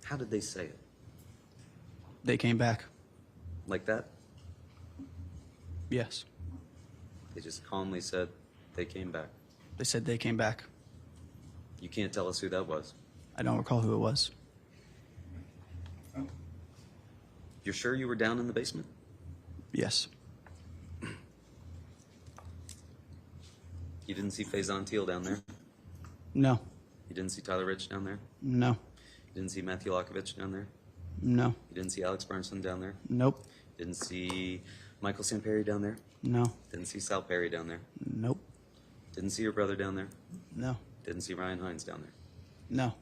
How did they say it? They came back. Like that? Yes. They just calmly said they came back. They said they came back. You can't tell us who that was. I don't recall who it was. You're sure you were down in the basement? Yes. You didn't see Faison Teal down there? No. You didn't see Tyler Rich down there? No. You didn't see Matthew Lokovich down there? No. You didn't see Alex Bernson down there? Nope. Didn't see Michael Samperi down there? No. Didn't see Sal Perry down there? Nope. Didn't see your brother down there? No. Didn't see Ryan Hines down there? No.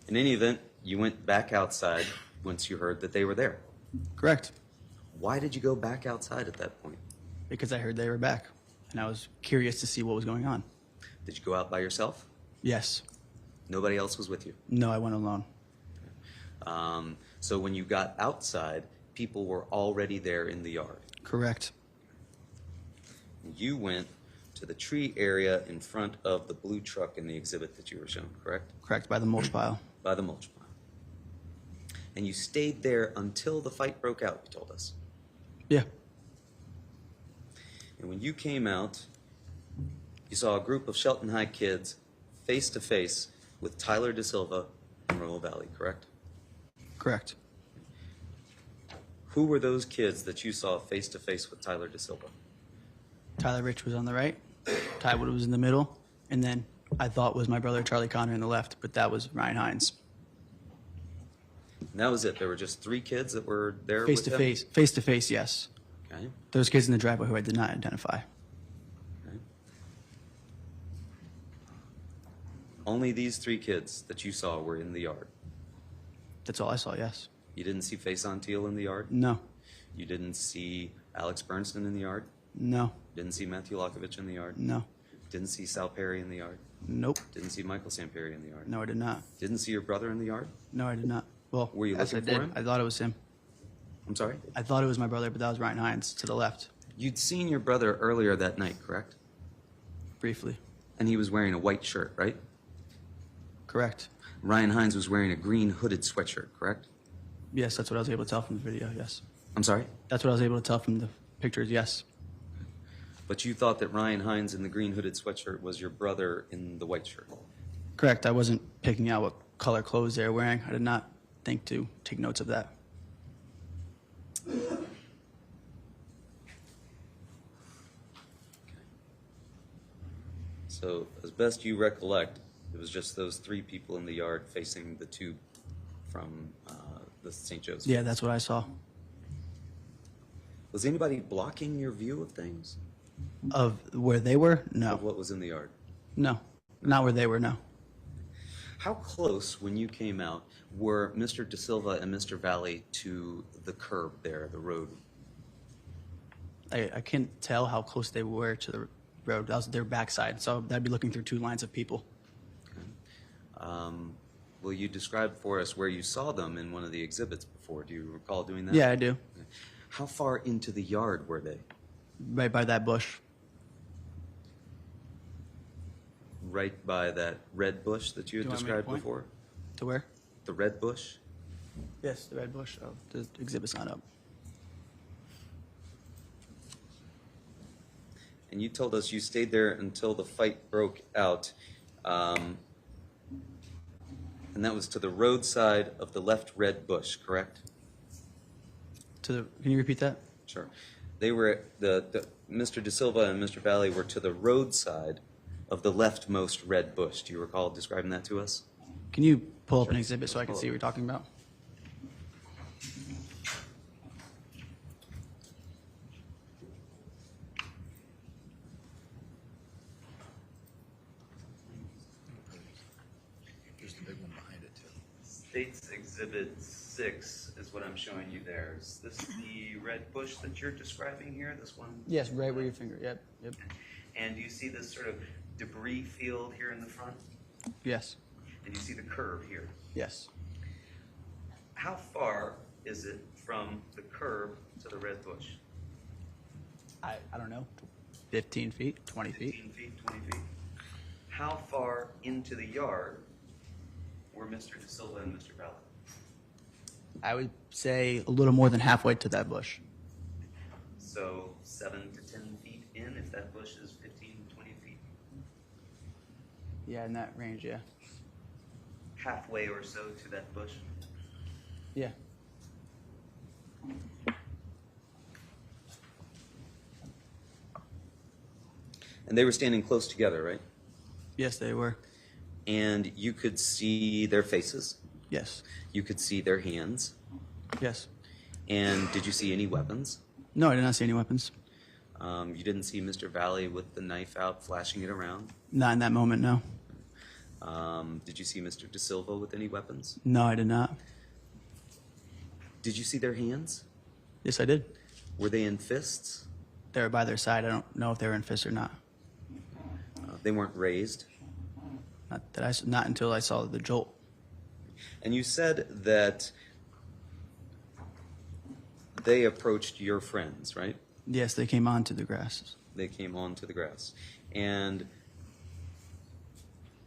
In any event, you went back outside once you heard that they were there. Correct. Why did you go back outside at that point? Because I heard they were back. And I was curious to see what was going on. Did you go out by yourself? Yes. Nobody else was with you. No, I went alone. So when you got outside, people were already there in the yard. Correct. You went to the tree area in front of the blue truck in the exhibit that you were shown, correct? Correct, by the mulch pile. By the mulch pile. And you stayed there until the fight broke out, you told us. Yeah. And when you came out, you saw a group of Shelton High kids face to face with Tyler De Silva and Raul Valle, correct? Correct. Who were those kids that you saw face to face with Tyler De Silva? Tyler Rich was on the right. Ty Wood was in the middle. And then I thought was my brother Charlie Connor on the left, but that was Ryan Hines. And that was it. There were just 3 kids that were there Face with to him? face. Face to face, yes. Okay. Those kids in the driveway who I did not identify. Okay. Only these 3 kids that you saw were in the yard. That's all I saw, yes. You didn't see Faison Teal in the yard? No. You didn't see Alex Bernson in the yard? No. Didn't see Matthew Lokovich in the yard? No. Didn't see Sal Perry in the yard? Nope. Didn't see Michael Samperi in the yard? No, I did not. Didn't see your brother in the yard? No, I did not. Well, Were you yes, looking I did. for him? I thought it was him. I'm sorry? I thought it was my brother, but that was Ryan Hines to the left, You'd seen your brother earlier that night, correct? briefly. And he was wearing a white shirt, right? Correct. Ryan Hines was wearing a green hooded sweatshirt, correct? Yes, that's what I was able to tell from the video, yes. I'm sorry? That's what I was able to tell from the pictures, yes. But you thought that Ryan Hines in the green hooded sweatshirt was your brother in the white shirt. Correct. I wasn't picking out what color clothes they were wearing. I did not think to take notes of that. So, as best you recollect, it was just those 3 people in the yard facing the tube from the St. Joseph. Yeah, that's what I saw. Was anybody blocking your view of things? Of where they were? No. Of what was in the yard? No. Not where they were, no. How close, when you came out, were Mr. De Silva and Mr. Valle to the curb there, the road? I can't tell how close they were to the road. That was their backside, so that'd be looking through 2 lines of people. Will you describe for us where you saw them in one of the exhibits before? Do you recall doing that? Yeah, I do. How far into the yard were they? Right by that bush. Right by that red bush that you had Do you want me to described point? before? To where? The red bush? Yes, the red bush. Oh, the exhibit's not up. And you told us you stayed there until the fight broke out. And that was to the roadside of the left red bush, correct? Can you repeat that? Sure. They were, Mr. De Silva and Mr. Valle were to the roadside of the leftmost red bush. Do you recall describing that to us? Can you pull up an exhibit so I can see what you're talking about? There's the big one behind it, too. State's Exhibit 6 is what I'm showing you there. Is this the red bush that you're describing here, this one? Yes, right where your finger. Yep. And do you see this sort of debris field here in the front? Yes. And you see the curve here. Yes. How far is it from the curb to the red bush? I don't know. 15 feet, 20 feet. 15 feet, 20 feet. How far into the yard were Mr. De Silva and Mr. Valle? I would say a little more than halfway to that bush. So 7 to 10 feet in, if that bush is 15, 20 feet. Yeah, in that range, yeah. Halfway or so to that bush. Yeah. And they were standing close together, right? Yes, they were. And you could see their faces. Yes. You could see their hands. Yes. And did you see any weapons? No, I did not see any weapons. You didn't see Mr. Valle with the knife out, flashing it around? Not in that moment, no. Did you see Mr. De Silva with any weapons? No, I did not. Did you see their hands? Yes, I did. Were they in fists? They were by their side. I don't know if they were in fists or not. They weren't raised? Not until I saw the jolt. And you said that they approached your friends, right? Yes, they came onto the grass. They came onto the grass. And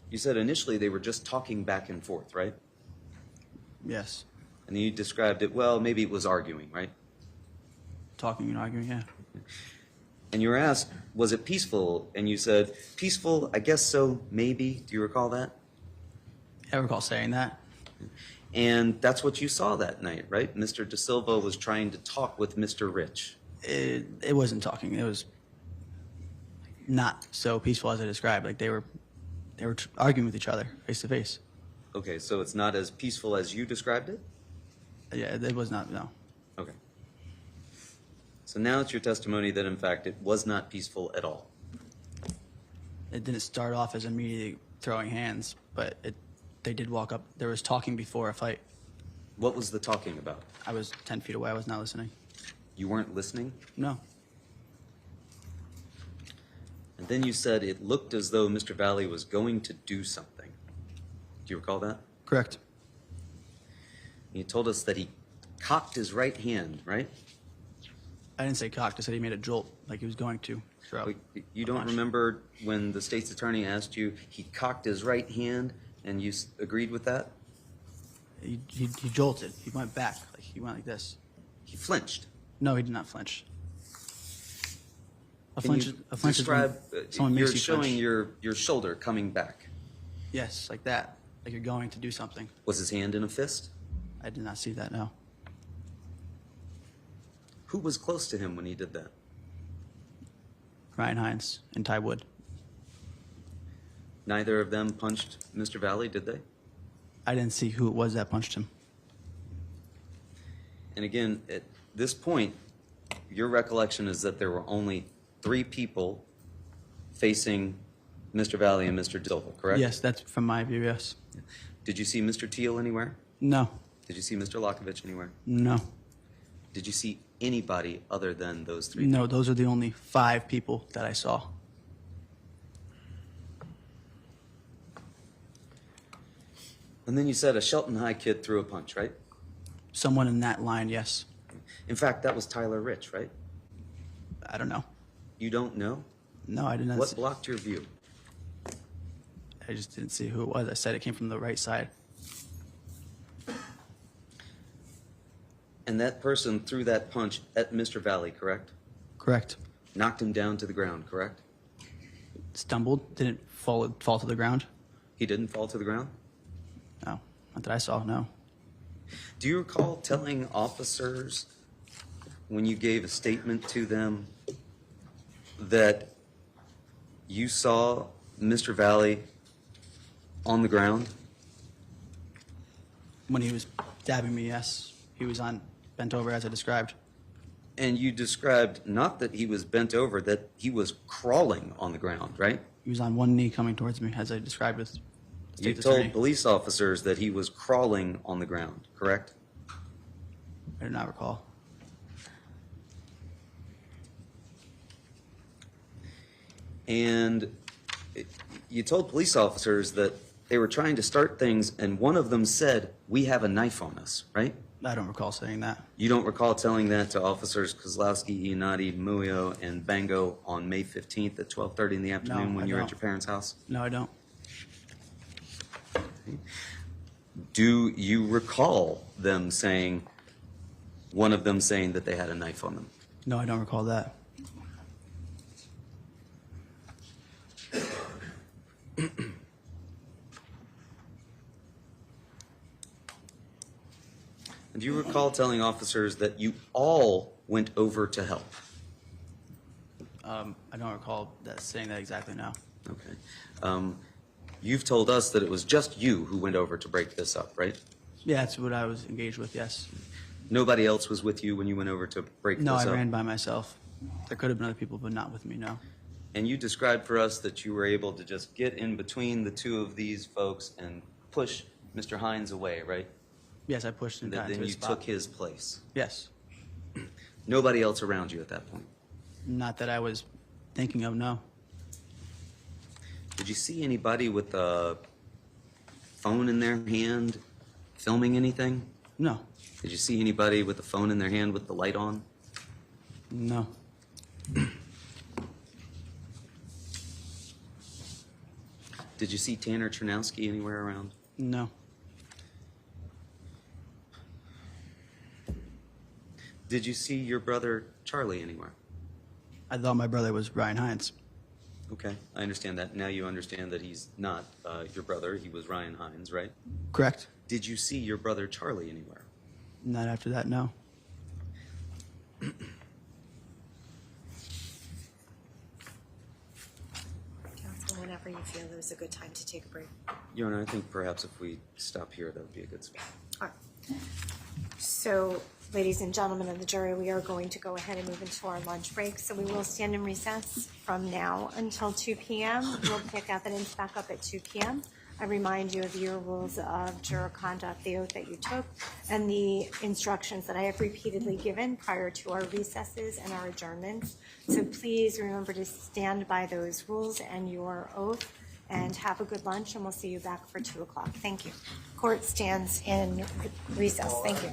you said initially they were just talking back and forth, right? Yes. And then you described it, well, maybe it was arguing, right? Talking and arguing, yeah. And you were asked, was it peaceful? And you said, peaceful, I guess so, maybe. Do you recall that? I recall saying that. And that's what you saw that night, right? Mr. De Silva was trying to talk with Mr. Rich. It wasn't talking. It was not so peaceful as I described. Like they were arguing with each other face to face. Okay, so it's not as peaceful as you described it? Yeah, it was not, no. Okay. So now it's your testimony that, in fact, it was not peaceful at all. It didn't start off as immediately throwing hands, but they did walk up. There was talking before a fight. What was the talking about? I was 10 feet away. I was not listening. You weren't listening? No. And then you said it looked as though Mr. Valle was going to do something. Do you recall that? Correct. You told us that he cocked his right hand, right? I didn't say cocked. I said he made a jolt like he was going to throw. You don't remember when the state's attorney asked you, he cocked his right hand, and you agreed with that? He jolted. He went back. Like he went like this. He flinched. No, he did not flinch. A Can flinch you is when describe, someone you're makes you showing flinch. your shoulder coming back. Yes, like that. like you're going to do something. Was his hand in a fist? I did not see that, no. Who was close to him when he did that? Ryan Hines and Ty Wood. Neither of them punched Mr. Valle, did they? I didn't see who it was that punched him. And again, at this point, your recollection is that there were only 3 people facing Mr. Valle and Mr. Silva, correct? Yes, that's from my view, yes. Did you see Mr. Teal anywhere? No, Did you see Mr. Lakovich anywhere? no, Did you see anybody other than those 3? no, those are the only 5 people that I saw. And then you said a Shelton High kid threw a punch, right? Someone in that line, yes. In fact, that was Tyler Rich, right? I don't know. You don't know? No, I did not What see. blocked your view? I just didn't see who it was. I said it came from the right side. And that person threw that punch at Mr. Valle, correct? Correct. Knocked him down to the ground, correct? Stumbled, didn't fall to the ground. He didn't fall to the ground? No, not that I saw, no. Do you recall telling officers when you gave a statement to them that you saw Mr. Valle on the ground? When he was stabbing me, yes. He was bent over as I described. And you described not that he was bent over, that he was crawling on the ground, right? He was on one knee coming towards me as I described with You State's told attorney. police officers that he was crawling on the ground, correct? I do not recall. And you told police officers that they were trying to start things, and one of them said, "We have a knife on us," right? I don't recall saying that. You don't recall telling that to officers Kozlowski, Ianati, Muyo, and Bango on May 15th at 12:30 in the afternoon when I you were at don't. your parents' house? No, I don't. Do you recall them saying, one of them saying that they had a knife on them? No, I don't recall that. Do you recall telling officers that you all went over to help? I don't recall saying that exactly now. Okay. You've told us that it was just you who went over to break this up, right? Yeah, that's what I was engaged with, yes. Nobody else was with you when you went over to break No, this I up? ran by myself. There could have been other people, but not with me, no. And you described for us that you were able to just get in between the two of these folks and push Mr. Hines away, right? Yes, I pushed him And down then to his you spot. took his place. Yes. Nobody else around you at that point. Not that I was thinking of, no. Did you see anybody with a phone in their hand filming anything? No. Did you see anybody with a phone in their hand with the light on? No. Did you see Tanner Chernowski anywhere around? No. Did you see your brother Charlie anywhere? I thought my brother was Ryan Hines. Okay, I understand that. Now you understand that he's not your brother. He was Ryan Hines, right? Correct. Did you see your brother Charlie anywhere? Not after that, no. Counsel, whenever you feel there's a good time to take a break. Your Honor, I think perhaps if we stop here, that would be a good spot. All right. So, ladies and gentlemen of the jury, we are going to go ahead and move into our lunch break. So we will stand in recess from now until 2 p.m. We'll pick evidence back up at 2 p.m. I remind you of your rules of juror conduct, the oath that you took, and the instructions that I have repeatedly given prior to our recesses and our adjournments. So please remember to stand by those rules and your oath, and have a good lunch, and we'll see you back for 2 o'clock. Thank you. Court stands in recess. Thank you.